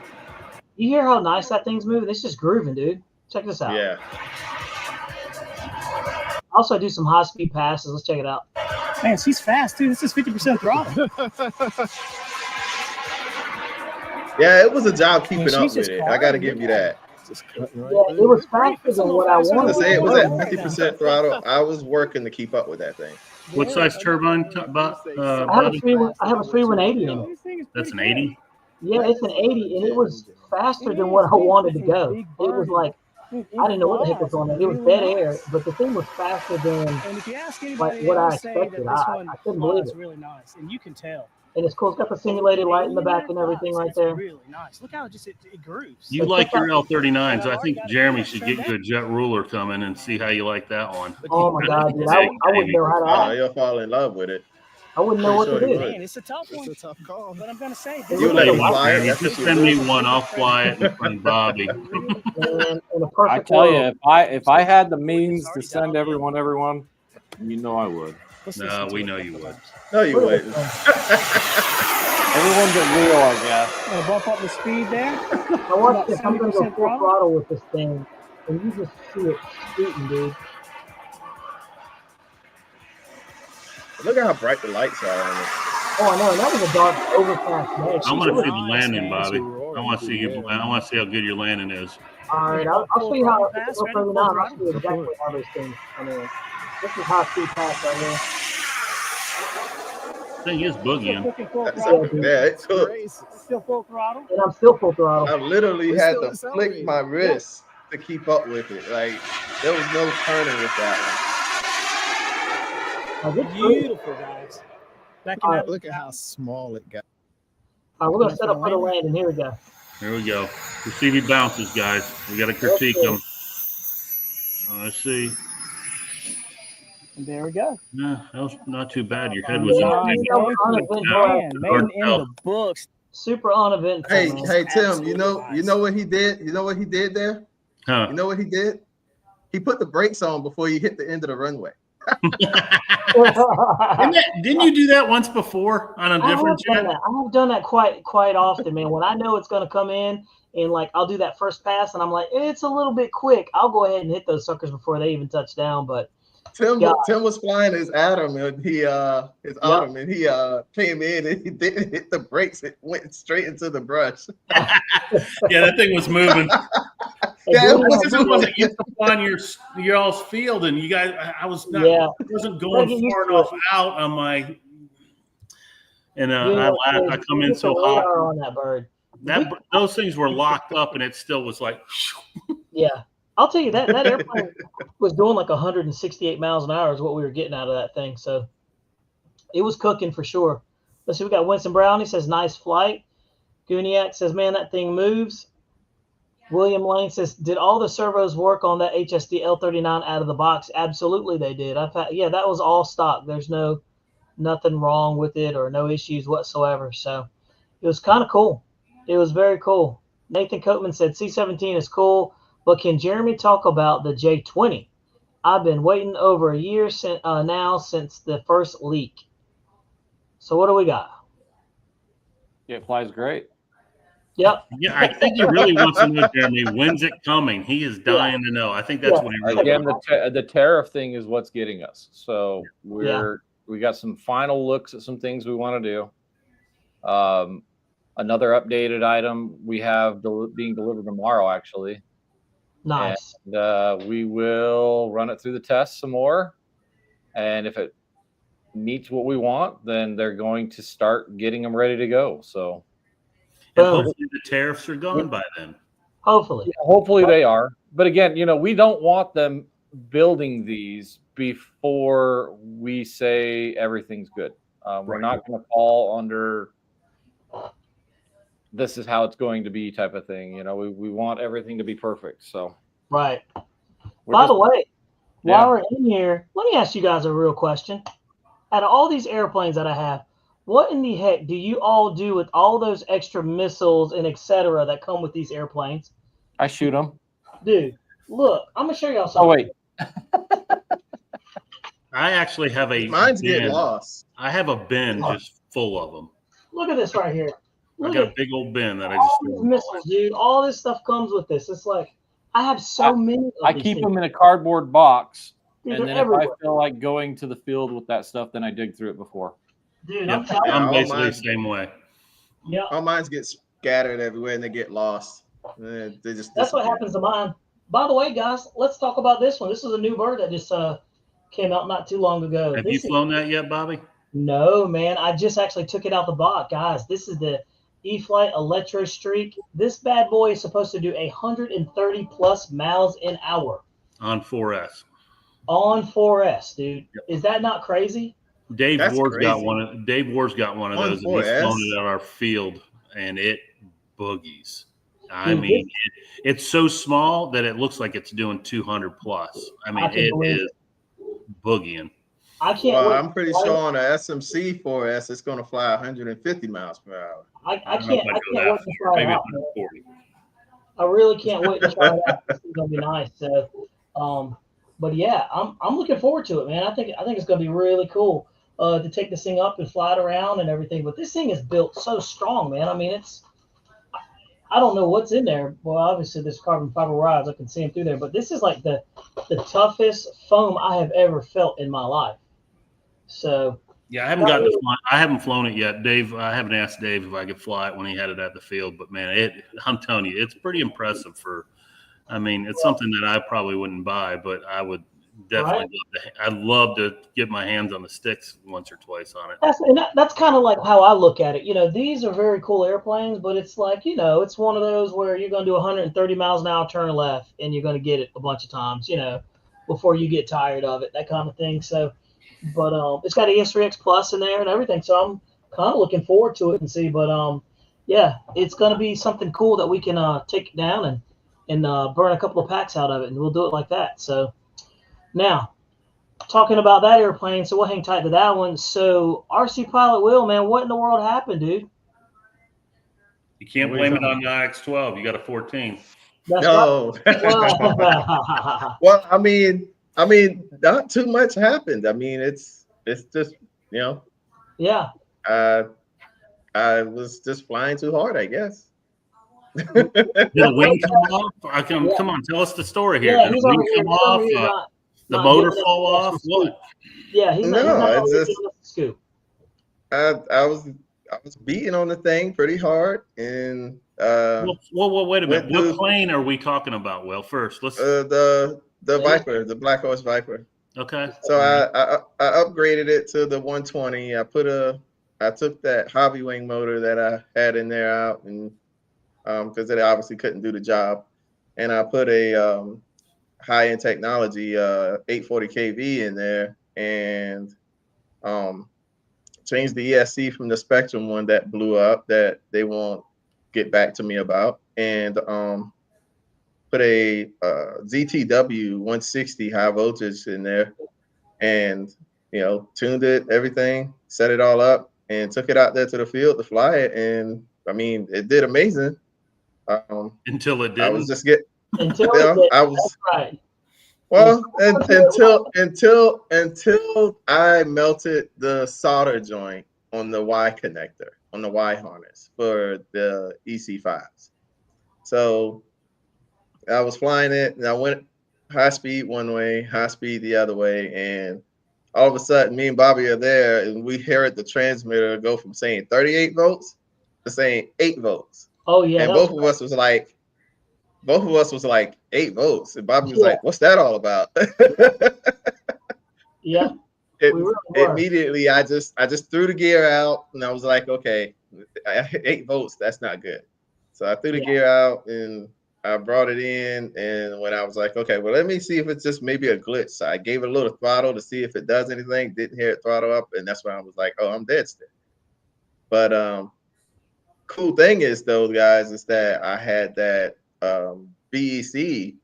You hear how nice that thing's moving? It's just grooving, dude. Check this out. Yeah. Also, I do some high-speed passes. Let's check it out. Man, she's fast too. This is 50% throttle. Yeah, it was a job keeping she's up with just it. quiet. I got to give you that. Just cutting right Yeah, through it was it. faster It's a than little what I faster wanted. To say it was to at go. 50% throttle, I was working to keep up with that thing. What size turbine? I have a Bobby? 3180 in it. This thing is That's an pretty 80. Yeah, it's an 80, and it was faster than what I wanted to go. It was like, quick. I didn't know what the heck was going on. It was dead air, but the thing was faster than, And if you ask like, anybody, what they I will say that expected. this I one couldn't believe flies it. really nice, and you can tell. And it's cool. It's got the simulated light in the back and everything right It's there. really nice. Look how it grooves. You like your L-39s. I think Jeremy should get you a jet ruler coming and see how you like that one. Oh my God, dude. I wouldn't know how to Oh, act. you'll fall in love with it. I wouldn't know what to Pretty do. sure you Man, it's a tough one. It's a tough call. But I'm gonna say You You look let like him a fly it. Hey, That's just what you send me do. one. I'll fly it in front of Bobby. Man, in a I perfect tell you, world. if I had the means to send everyone, you know I would. No, we know you would. No, you wouldn't. Everyone's at real, I guess. I'm gonna bump up the speed there. I watch this. I'm going to go 70% full throttle with this thing, and you just see it shooting, dude. Look at how bright the lights are on it. Oh, I know. And that was a dark, overcast day. I want to see the nice, landing, man. Bobby. I want to see you. I want to see how good your landing is. All right, I'll show you how Pass, it's ready? 39. Full I'll throttle? show you exactly how those things come in. This is high speed pass right here. Thing is boogieing. Cooking full That's throttle. yeah, it took. Still full throttle. And I'm still full throttle. I literally It's had still to flick accelerating. my wrist to keep up with it. Like there was no turning with that Like, it's great. Beautiful, guys. Back in All that right. Look at how small it got. All right, we're going to set up for the landing. Here we go. Here we go. Receive bounces, guys. We got to critique them. Let's see. And there we go. Nah, that was not too bad. Your head was in Yeah, the dude, that was uneventful. Man, made in the books. Super uneventful. Hey, man. hey, Tim. Absolutely You know nice. what he did? You know what he did there? Huh. You know what he did? He put the brakes on before you hit the end of the runway. Didn't you do that once before on a different jet? I have done that quite often, man. When I know it's going to come in and like I'll do that first pass and I'm like, it's a little bit quick. I'll go ahead and hit those suckers before they even touch down. But Tim God. Tim was flying his Atom and he Autumn and he came in and he didn't hit the brakes. It went straight into the brush. Yeah, that thing was moving. Yeah, it was Because it wasn't used to flying your all's field, and you guys, I was not, wasn't going far enough out on my, and I come in so hot. On that bird. Those things were locked up, and it still was like. Yeah, I'll tell you that airplane was doing like 168 miles an hour is what we were getting out of that thing. So it was cooking for sure. Let's see, we got Winston Brown. He says, nice flight. Gooniac says, man, that thing moves. William Lane says, did all the servos work on that HSD L-39 out of the box? Absolutely, they did. That was all stock. There's nothing wrong with it or no issues whatsoever. So it was kind of cool. It was very cool. Nathan Coatman said, C-17 is cool, but can Jeremy talk about the J-20? I've been waiting over a year now since the first leak. So what do we got? Yeah, it flies great. Yep. Yeah, I think he really wants to know, Jeremy, when's it coming? He is dying to know. I think that's what he really wants. Again, the tariff thing is what's getting us. So we got some final looks at some things we want to do. Another updated item we have being delivered tomorrow, actually. Nice. And we will run it through the test some more. And if it meets what we want, then they're going to start getting them ready to go. So. And hopefully the tariffs are gone by then. Hopefully. Yeah, hopefully they are. But again, we don't want them building these before we say everything's good. We're not going to fall under this is how it's going to be type of thing. We want everything to be perfect. So right. By the way, while we're in here, let me ask you guys a real question. Out of all these airplanes that I have, what in the heck do you all do with all those extra missiles and etc. that come with these airplanes? I shoot them. Dude, look, I'm going to show y'all something. Oh, wait. I actually have a Mine's get bin. lost. I have a bin just full of them. Look at this right here. I Look got a at big old bin that I all just these threw them all missiles, dude. All this stuff comes with this. It's like I have so many of I these keep things. them in a cardboard box, Dude, and they're then if everywhere. I feel like going to the field with that stuff, then I dig through it before. Dude, Yep. I'm telling Yeah, I'm all basically mine- the same way. you. Yeah, All mines get scattered everywhere and they get lost. They just that's what disappear. happens to mine. By the way, guys, let's talk about this one. This is a new bird that just came out not too long ago. Have you flown that yet, Bobby? No, man. I just actually took it out the box, guys. This is the E-Flight Electro Streak. This bad boy is supposed to do 130 plus miles an hour On 4S. on 4S, dude. Yep. Is that not crazy? Dave That's Ward's got crazy. one. Dave Ward's got one of On those, and he's 4S? flown it at our field, and it boogies. I Dude, mean, it's so small that it looks like it's doing 200 plus. I mean, I can it believe is boogieing. I can't Well, wait. I'm pretty sure on a SMC 4S, it's going to fly 150 miles per hour. I don't know if can't I'd go wait that to far. try it Maybe out. 140. I really can't wait to try it out. This is gonna be nice. So, but yeah, I'm looking forward to it, man. I think it's gonna be really cool to take this thing up and fly it around and everything. But this thing is built so strong, man. I mean, I don't know what's in there. Well, obviously there's carbon fiber rods. I can see them through there. But this is like the toughest foam I have ever felt in my life. So Yeah, I haven't gotten to fly. I haven't flown it yet, Dave. I haven't asked Dave if I could fly it when he had it at the field. But man, I'm telling you, it's pretty impressive. I mean, it's something that I probably wouldn't buy, but I would definitely I'd love to get my hands on the sticks once or twice on it. That's kind of like how I look at it. You know, these are very cool airplanes, but it's like, you know, it's one of those where you're going to do 130 miles an hour turn left and you're going to get it a bunch of times, you know, before you get tired of it, that kind of thing. So, but it's got ES3X Plus in there and everything. So I'm kind of looking forward to it and see. But yeah, it's going to be something cool that we can take it down and burn a couple of packs out of it, and we'll do it like that. So now, talking about that airplane, so we'll hang tight to that one. So RC Pilot Will, man, what in the world happened, dude? You can't blame it on the IX-12. You got a 14. That's No. right. Well, Well, I mean, not too much happened. I mean, it's just, you know, yeah. I was just flying too hard, I guess. Did the wing come off? Come on, tell us the story here. Yeah, Did he's the over wing here. come off? The motor giving us fall the off? scoop. What? Yeah, he's not No, always it's giving us the scoop. I was beating on the thing pretty hard, and Well, wait a minute. went What through- plane are we talking about? Well, first, let's. the Viper, the Black Horse Viper. Okay. So I upgraded it to the 120. I took that hobby wing motor that I had in there out, and because it obviously couldn't do the job, and I put a high-end technology 840 kV in there, and changed the ESC from the Spectrum one that blew up that they won't get back to me about, and put a ZTW 160 high voltage in there, and tuned it, everything, set it all up, and took it out there to the field to fly it, and I mean, it did amazing. Until it didn't. I was just getting. Until I was that's right. well until I melted the solder joint on the Y connector on the Y harness for the EC5s. So I was flying it, and I went high speed one way, high speed the other way, and all of a sudden, me and Bobby are there, and we heard the transmitter go from saying 38 volts to saying 8 volts. Oh yeah. And both of us was like 8 volts, and Bobby was like, "What's that all about?" Yeah. We really were. Immediately, I just threw the gear out, and I was like, "Okay, 8 volts, that's not good." So I threw the gear out, and I brought it in, and when I was like, "Okay, well, let me see if it's just maybe a glitch," so I gave it a little throttle to see if it does anything. Didn't hear it throttle up, and that's when I was like, "Oh, I'm dead still." But cool thing is, though, guys, is that I had that BEC,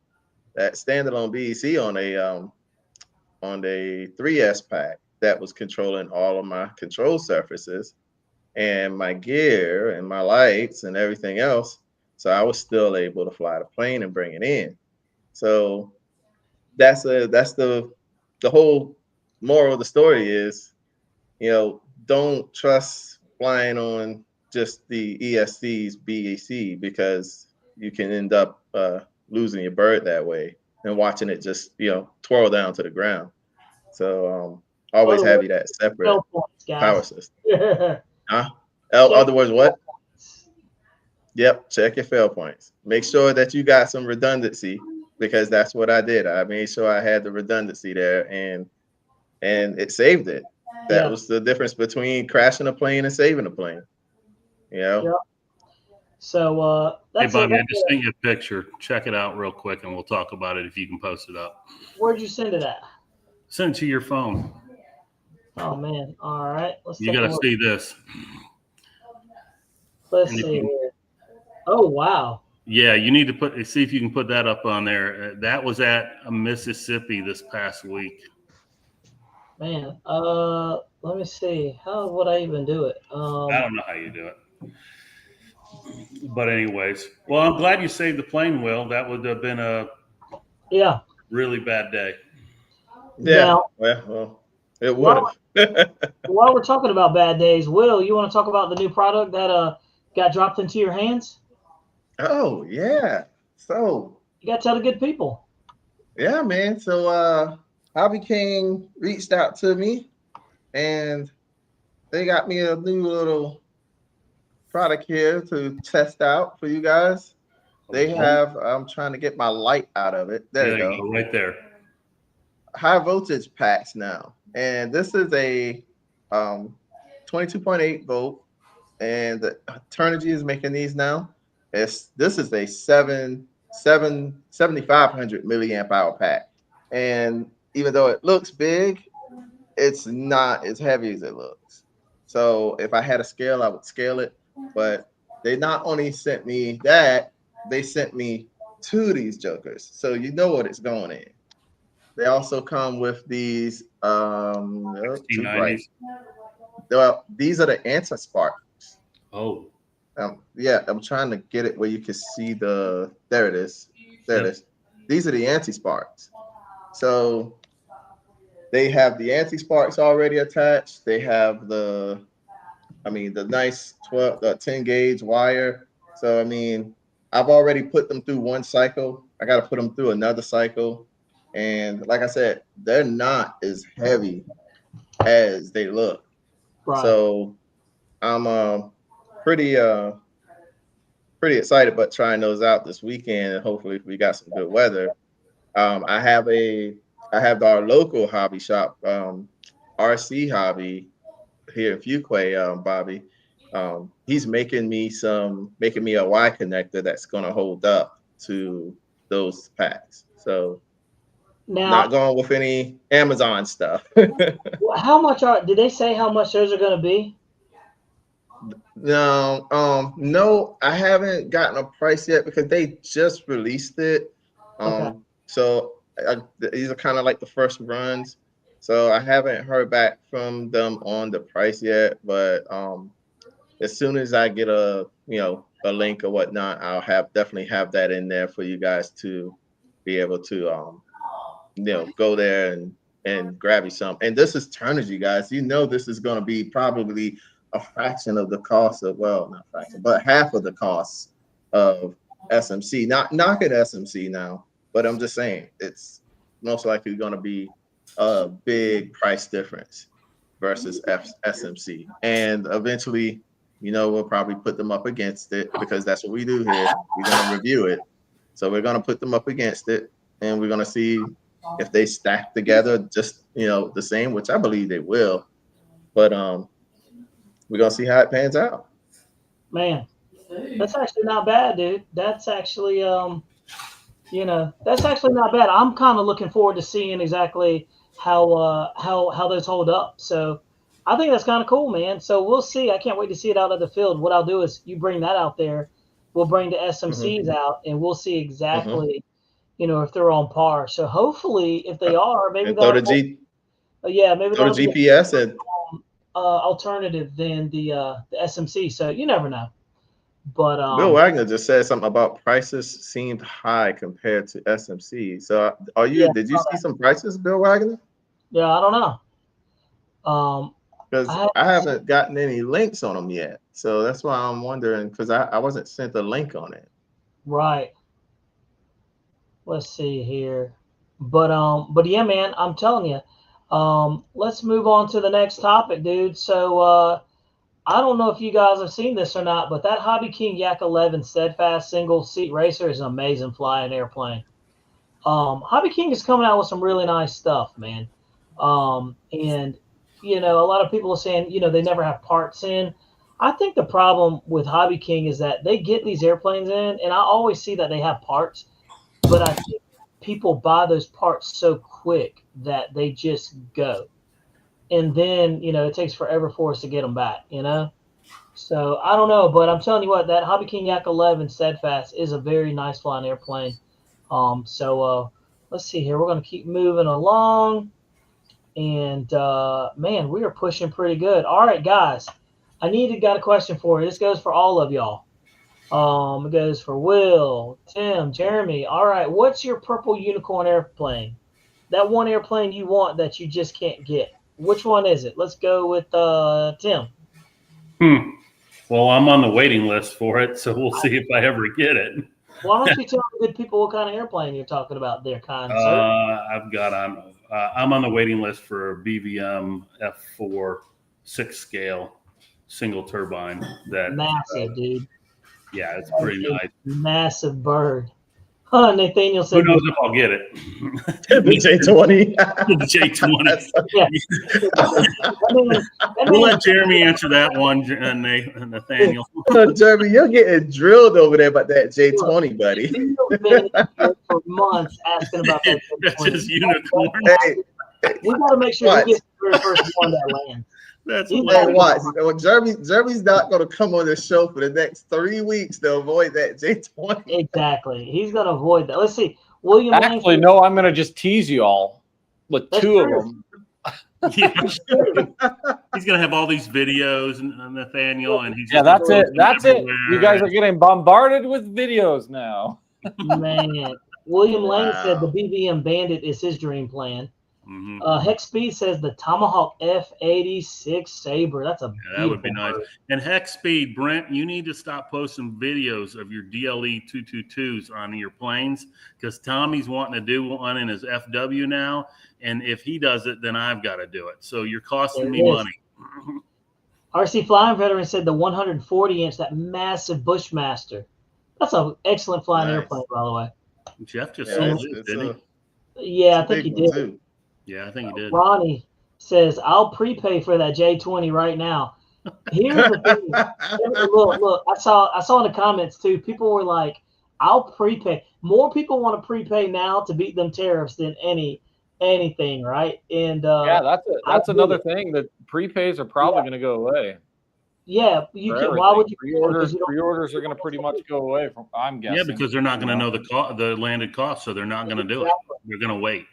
that standalone BEC on a 3S pack that was controlling all of my control surfaces and my gear and my lights and everything else. So I was still able to fly the plane and bring it in. So that's the whole moral of the story is, don't trust flying on just the ESC's BAC, because you can end up losing your bird that way and watching it just twirl down to the ground. So always have you that separate points, power guys. system. Check Other words, what? Yep, check your fail points. Make sure that you got some redundancy, because that's what I did. I made sure I had the redundancy there, and it saved it. That was the difference between crashing a plane and saving a plane. Yep. So that's hey, Bobby, I just sent you a picture. Check it out real quick, and we'll talk about it if you can post it up. Where'd you send it at? Send it to your phone. Oh man! All right, you got to see this. Let's see here. Oh wow! Yeah, you need to see if you can put that up on there. That was at Mississippi this past week. Man, let me see. How would I even do it? I don't know how you do it. But anyways, well, I'm glad you saved the plane, Will. That would have been a really bad day. Yeah. Now, well, it would have. While we're talking about bad days, Will, you want to talk about the new product that got dropped into your hands? Oh yeah. So you got to tell the good people. Yeah, man. So Hobby King reached out to me, and they got me a new little product here to test out for you guys. They have, I'm trying to get my light out of it. There you go. Right there. High voltage packs now. And this is a 22.8 volt, and Turnigy is making these now. This is a 7,500 milliamp hour pack. And even though it looks big, it's not as heavy as it looks. So if I had a scale, I would scale it. But they not only sent me that, they sent me 2 of these jokers. So you know what it's going in. They also come with these T90s. Well, these are the anti-sparks. Oh. Yeah, I'm trying to get it where you can see there it is. There it is. These are the anti-sparks. So they have the anti-sparks already attached. They have the nice 10 gauge wire. So, I've already put them through one cycle. I got to put them through another cycle. And like I said, they're not as heavy as they look. Right. So I'm pretty excited about trying those out this weekend, and hopefully we got some good weather. I have our local hobby shop, RC Hobby here in Fuquay, Bobby. He's making me a Y connector that's going to hold up to those packs. So now, not going with any Amazon stuff. How much did they say how much those are going to be? No, no, I haven't gotten a price yet because they just released it. Okay. So these are kind of like the first runs. So I haven't heard back from them on the price yet, but as soon as I get a link or whatnot, I'll definitely have that in there for you guys to be able to go there and grab you some. And this is Turnigy, guys. This is going to be probably a fraction of the cost of, well, not fraction, but half of the cost of SMC. Not knocking SMC now, but I'm just saying it's most likely going to be a big price difference versus SMC. And eventually, we'll probably put them up against it, because that's what we do here. We're going to review it. So we're going to put them up against it, and we're going to see if they stack together just, the same, which I believe they will. But we're going to see how it pans out. Man, that's actually not bad, dude. That's actually, that's actually not bad. I'm kind of looking forward to seeing exactly how those hold up. So I think that's kind of cool, man. So we'll see. I can't wait to see it out of the field. What I'll do is you bring that out there. We'll bring the SMCs out, and we'll see exactly, if they're on par. So hopefully, if they are, maybe throw the GPS and alternative than the SMC. So you never know. But Bill Wagner just said something about prices seemed high compared to SMC. So did you see some prices, Bill Wagner? Yeah, I don't know. Because I I haven't gotten any links on them yet. So that's why I'm wondering, because I wasn't sent a link on it. right. Let's see here. But yeah, man, I'm telling you. Let's move on to the next topic, dude. So I don't know if you guys have seen this or not, but that Hobby King Yak 11 steadfast single seat racer is an amazing flying airplane. Hobby King is coming out with some really nice stuff, man. And a lot of people are saying, they never have parts in. I think the problem with Hobby King is that they get these airplanes in, and I always see that they have parts, but I think people buy those parts so quick that they just go. And then, it takes forever for us to get them back. So I don't know, but I'm telling you what, that Hobby King Yak 11 Steadfast is a very nice flying airplane. So let's see here. We're going to keep moving along. And man, we are pushing pretty good. All right, guys, got a question for you. This goes for all of y'all. It goes for Will, Tim, Jeremy. All right, what's your purple unicorn airplane? That one airplane you want that you just can't get. Which one is it? Let's go with Tim. Well, I'm on the waiting list for it, so we'll see if I ever get it. Why don't you tell the good people what kind of airplane you're talking about there, kind sir? I'm on the waiting list for a BVM F4 6 scale single turbine. That Massive, dude. Yeah, it's pretty nice. Massive bird. Huh, Nathaniel said. Who knows if I'll get it? The J20. The J20. Yeah. We'll let Jeremy answer that one, Nathaniel. Jeremy, you're getting drilled over there about that J20, buddy. You've been here for months asking about that. That's his unicorn. Hey, we got to make sure he gets the very first one that lands. That's hey, watch. Well, Jeremy's not going to come on the show for the next 3 weeks to avoid that J20. Exactly. He's going to avoid that. Let's see. William Actually, no, I'm going to just tease you all with two of them. Yeah. He's going to have all these videos, and Nathaniel, and he's that's it. That's it. You guys are getting bombarded with videos now. Man, William Lane said the BVM Bandit is his dream plan. Mm-hmm. Hex Speed says the Tomahawk F86 Sabre. That's a that would be nice. And Hex Speed, Brent, you need to stop posting videos of your DLE 222s on your planes, because Tommy's wanting to do one in his FW now, and if he does it, then I've got to do it. So you're costing me money. RC Flying Veteran said the 140-inch, that massive Bushmaster. That's an excellent flying airplane, by the way. Jeff just sold it, didn't he? Yeah, I think he did. Too. Yeah, I think he did. Ronnie says, I'll prepay for that J20 right now. Here's the thing. Look, I saw in the comments too, people were like, I'll prepay. More people want to prepay now to beat them tariffs than anything, right? And that's another thing, that prepays are probably going to go away. Yeah, you can. Why would you pre-orders are going to pretty much go away from, I'm guessing. Yeah, because they're not going to know the landed cost, so they're not going to do it. They're going to wait.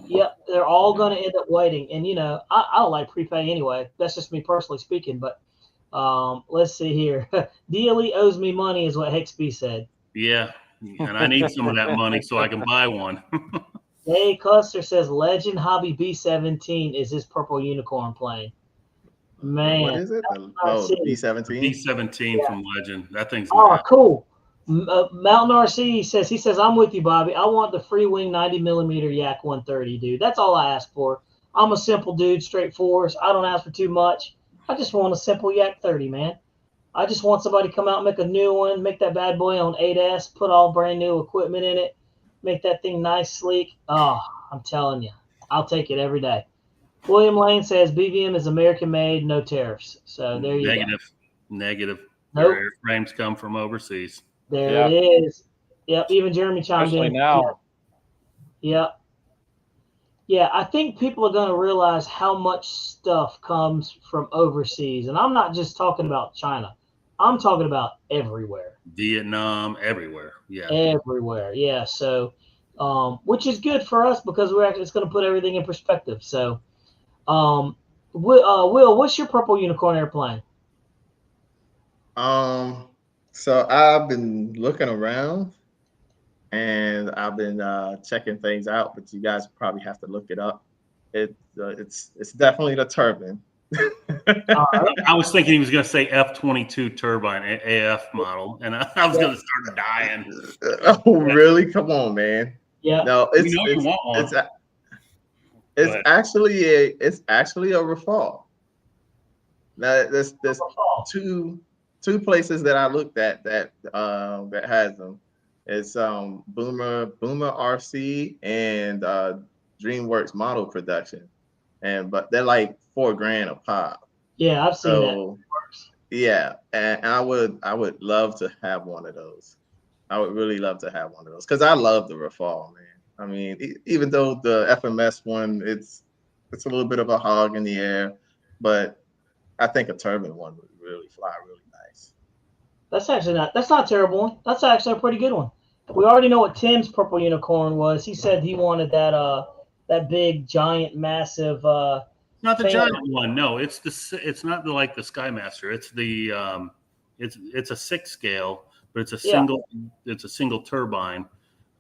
Yep, they're all going to end up waiting. And, I don't like prepay anyway. That's just me personally speaking. But let's see here. DLE owes me money is what Hexby said. Yeah, and I need some of that money so I can buy one. Hey, Custer says Legend Hobby B-17 is his purple unicorn plane. Man. What is it? The B-17? B-17 from Legend. That thing's nice. Cool. Mountain RC says, I'm with you, Bobby. I want the free wing 90mm Yak 130, dude. That's all I ask for. I'm a simple dude, straightforward. I don't ask for too much. I just want a simple Yak 30, man. I just want somebody to come out and make a new one, make that bad boy on 8S, put all brand new equipment in it, make that thing nice, sleek. Oh, I'm telling you, I'll take it every day. William Lane says BVM is American made, no tariffs. So there you go. Negative. Nope. Their airframes come from overseas. There it is. Yep. Even Jeremy chimed in. Now. Yep. Yeah, I think people are going to realize how much stuff comes from overseas. And I'm not just talking about China. I'm talking about everywhere. Vietnam, everywhere. Yeah. Everywhere. Yeah. So, which is good for us because it's going to put everything in perspective. So, Will, what's your purple unicorn airplane? So I've been looking around and I've been checking things out, but you guys probably have to look it up. It's definitely the turbine. I was thinking he was going to say F-22 turbine AF model, and I was going to start dying. Oh, really? Come on, man. Yeah. No, We know you want one. it's actually a Rafale. Now there's two places that I looked at that has them. It's Boomer RC and DreamWorks Model Production, but they're like $4,000 a pop. Yeah, I've seen that. So yeah, and I would love to have one of those. I would really love to have one of those because I love the Rafale, man. I mean, even though the FMS one, it's a little bit of a hog in the air, but I think a turbine one would really fly really nice. That's not a terrible one. That's actually a pretty good one. We already know what Tim's purple unicorn was. He said he wanted that big, giant, massive. Not the giant one. No, it's not like the Skymaster. It's the it's a 6 scale, but it's a single turbine.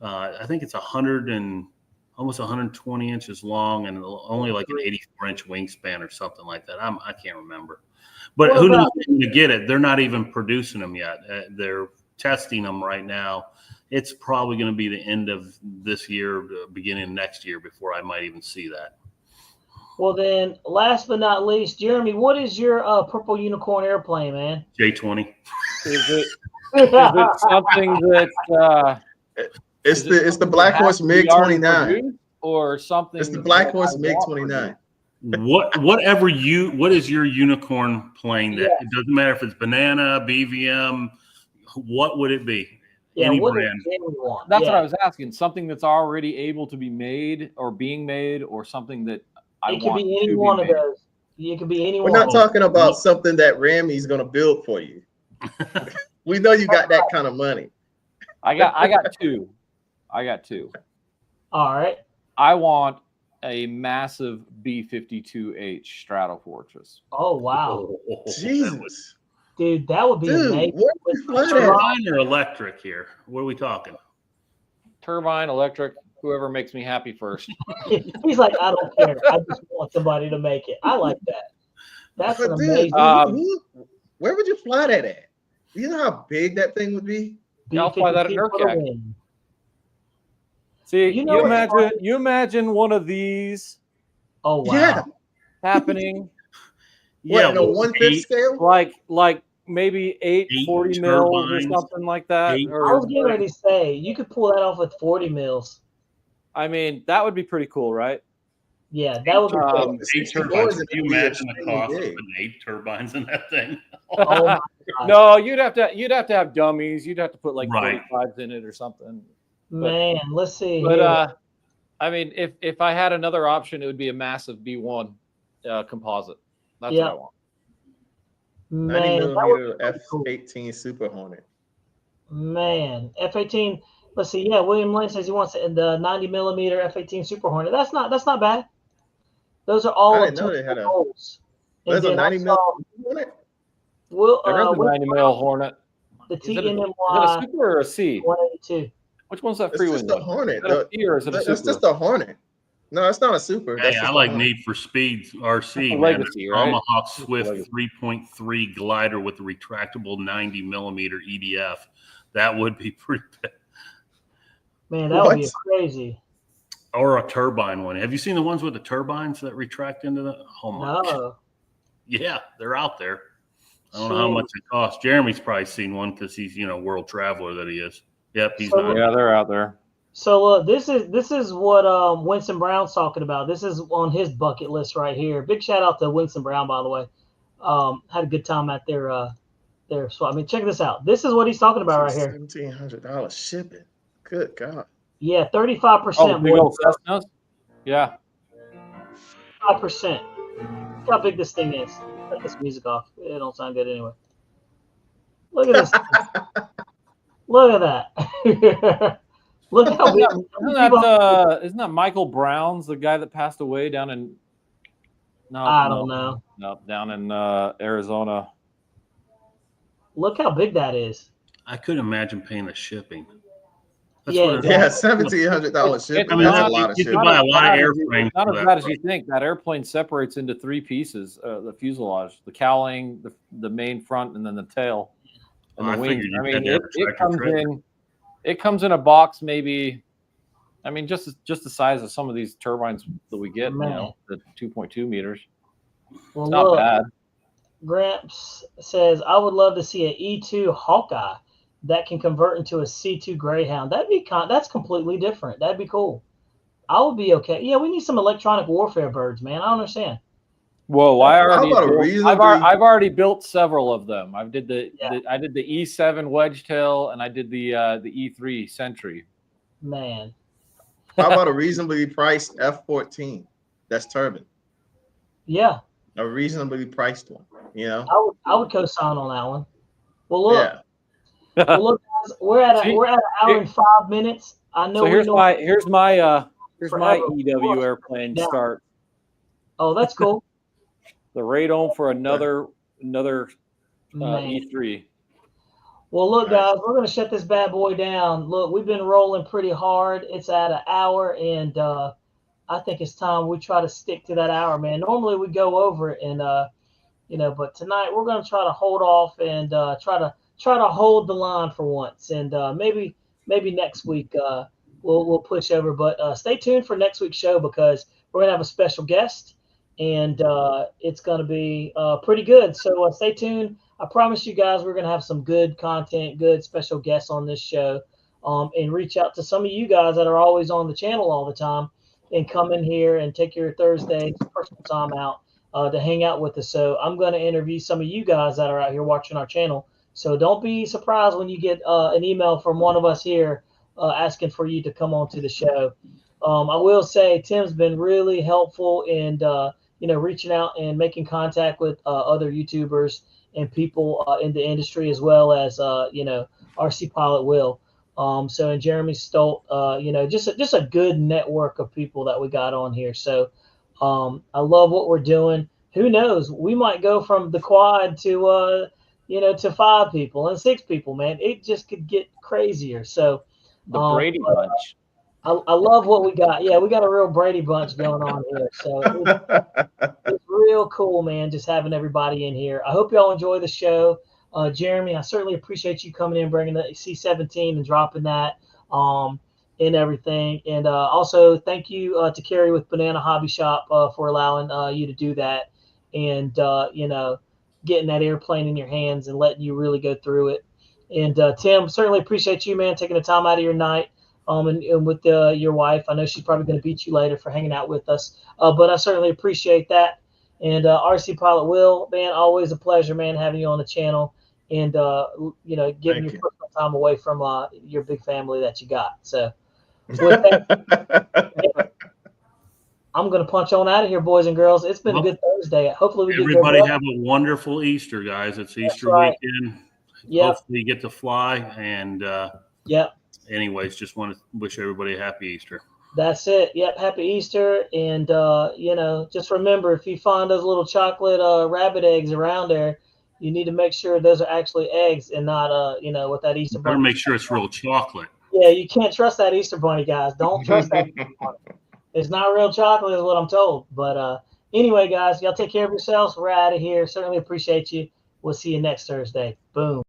I think it's almost 120 inches long and only like an 84-inch wingspan or something like that. I can't remember. But who knows when to get it? They're not even producing them yet. They're testing them right now. It's probably going to be the end of this year, beginning of next year before I might even see that. Well, then, last but not least, Jeremy, what is your purple unicorn airplane, man? J-20. Is it something that it's the Black Horse MiG-29 or something? It's the Black Horse MiG-29. What is your unicorn plane that it doesn't matter if it's banana, BVM, what would it be? Yeah, any what brand. That's what I was asking. Something that's already able to be made or being made, or something that it could be any one of those. It could be any one. We're not talking about something that Ramy's going to build for you. We know you got that kind of money. I got two. All right. I want a massive B-52H Stratofortress. Oh wow! Jesus, dude, that would be amazing. Turbine or electric here? What are we talking? Turbine, electric, whoever makes me happy first. He's like, I don't care. I just want somebody to make it. I like that. That's an amazing. Where would you fly that at? You know how big that thing would be? Yeah, I'll fly that at NERCAC. See, you imagine one of these. Oh wow! Yeah. Happening. Yeah, no 1/5 scale. Like maybe 40 mils or something like that. I was getting ready to say you could pull that off with 40 mils. I mean, that would be pretty cool, right? Yeah, that would be cool. 8 turbines. Can you imagine the cost of 8 turbines in that thing? Oh no, you'd have to have dummies. You'd have to put like 45s in it or something. Man, let's see. But I mean, if I had another option, it would be a massive B1 composite. That's what I want. 90mm F-18 Super Hornet. Man, F-18. Let's see. Yeah, William Lane says he wants the 90mm F-18 Super Hornet. That's not bad. Those are all. I didn't know they had there's a 90mm Hornet. Well, there is a 90mm Hornet. The TNMY. Is it a Super or a C? 182. Which one's that free wing? It's just a Hornet. Is that a C or is it a Super? It's just a Hornet. No, it's not a Super. Hey, I like Need for Speed RC. Legacy, right? Tomahawk Swift 3.3 glider with a retractable 90mm EDF. That would be pretty bad. Man, that would be crazy. Or a turbine one. Have you seen the ones with the turbines that retract into the? Oh my God. Yeah, they're out there. I don't know how much it costs. Jeremy's probably seen one because he's world traveler that he is. Yep, he's not. Yeah, they're out there. So this is what Winston Brown's talking about. This is on his bucket list right here. Big shout out to Winston Brown, by the way. Had a good time out there. So I mean, check this out. This is what he's talking about right here. $1,700 shipping. Good God. Yeah, 35%. Oh, big old Cessnas? Yeah. 5%. Look how big this thing is. Cut this music off. It don't sound good anyway. Look at this. Look at that. Look how big. Isn't that Michael Brown's the guy that passed away down in? No, I don't know. No, down in Arizona. Look how big that is. I couldn't imagine paying the shipping. That's Yeah, what it Yeah, is. $1,700 shipping. I mean, That's a not- lot of you could shipping. buy a lot of bad as airframes not for as that bad as price. you think. That airplane separates into 3 pieces: the fuselage, the cowling, the main front, and then the tail and Well, the I wings. figured I you mean, had to have a it tractor comes trailer. in. It comes in a box, maybe. I mean, just the size of some of these turbines that we get. Man. You know, the 2.2 meters. well, It's not look, bad. Gramps says, I would love to see an E2 Hawkeye that can convert into a C2 Greyhound. That's completely different. That'd be cool. I would be okay. Yeah, we need some electronic warfare birds, man. I don't understand. Whoa, How about a reasonably- I've already built several of them. I did the E7 Wedgetail and I did the E3 Sentry. Man. How about a reasonably priced F-14? That's turbine. Yeah, A reasonably priced one. You know? I would co-sign on that one. Well, look, Yeah. well, look, guys, we're at an hour and 5 minutes. I know. So here's my forever. EW airplane Yeah. start. Oh, that's cool. The radome for another Man. E3. Well, look, Nice. guys, we're going to shut this bad boy down. Look, we've been rolling pretty hard. It's at an hour, and I think it's time we try to stick to that hour, man. Normally we go over it, and but tonight we're going to try to hold off and try to hold the line for once, and maybe next week we'll push over. But stay tuned for next week's show because we're going to have a special guest, and it's going to be pretty good. So stay tuned. I promise you guys we're going to have some good content, good special guests on this show, and reach out to some of you guys that are always on the channel all the time and come in here and take your Thursday personal time out to hang out with us. So I'm going to interview some of you guys that are out here watching our channel. So don't be surprised when you get an email from one of us here asking for you to come on to the show. I will say Tim's been really helpful in reaching out and making contact with other YouTubers and people in the industry, as well as RC Pilot Will. So and Jeremy Stolt, just a good network of people that we got on here. So I love what we're doing. Who knows? We might go from the quad to to 5 people and 6 people, man. It just could get crazier. So The Brady Bunch. I love what we got. Yeah, we got a real Brady bunch going on here. So it's real cool, man, just having everybody in here. I hope y'all enjoy the show. Jeremy, I certainly appreciate you coming in, bringing the C-17 and dropping that and everything. And also thank you to Carrie with Banana Hobby Shop for allowing you to do that and, getting that airplane in your hands and letting you really go through it. And Tim, certainly appreciate you, man, taking the time out of your night. And with your wife, I know she's probably going to beat you later for hanging out with us, but I certainly appreciate that. And RC Pilot Will, man, always a pleasure, man, having you on the channel and giving your personal time away from your big family that you got. So with that, I'm going to punch on out of here, boys and girls. It's been a good Thursday. Hopefully we Everybody get have a wonderful Easter, guys. It's Easter weekend. Yep. Hopefully you get to fly. And anyways, just want to wish everybody a happy Easter. That's it. Yep. Happy Easter. And, just remember, if you find those little chocolate rabbit eggs around there, you need to make sure those are actually eggs and not, with that Easter bunny. Better make sure it's real chocolate. Yeah, you can't trust that Easter bunny, guys. Don't trust that Easter bunny. It's not real chocolate is what I'm told. But anyway, guys, y'all take care of yourselves. We're out of here. Certainly appreciate you. We'll see you next Thursday. Boom.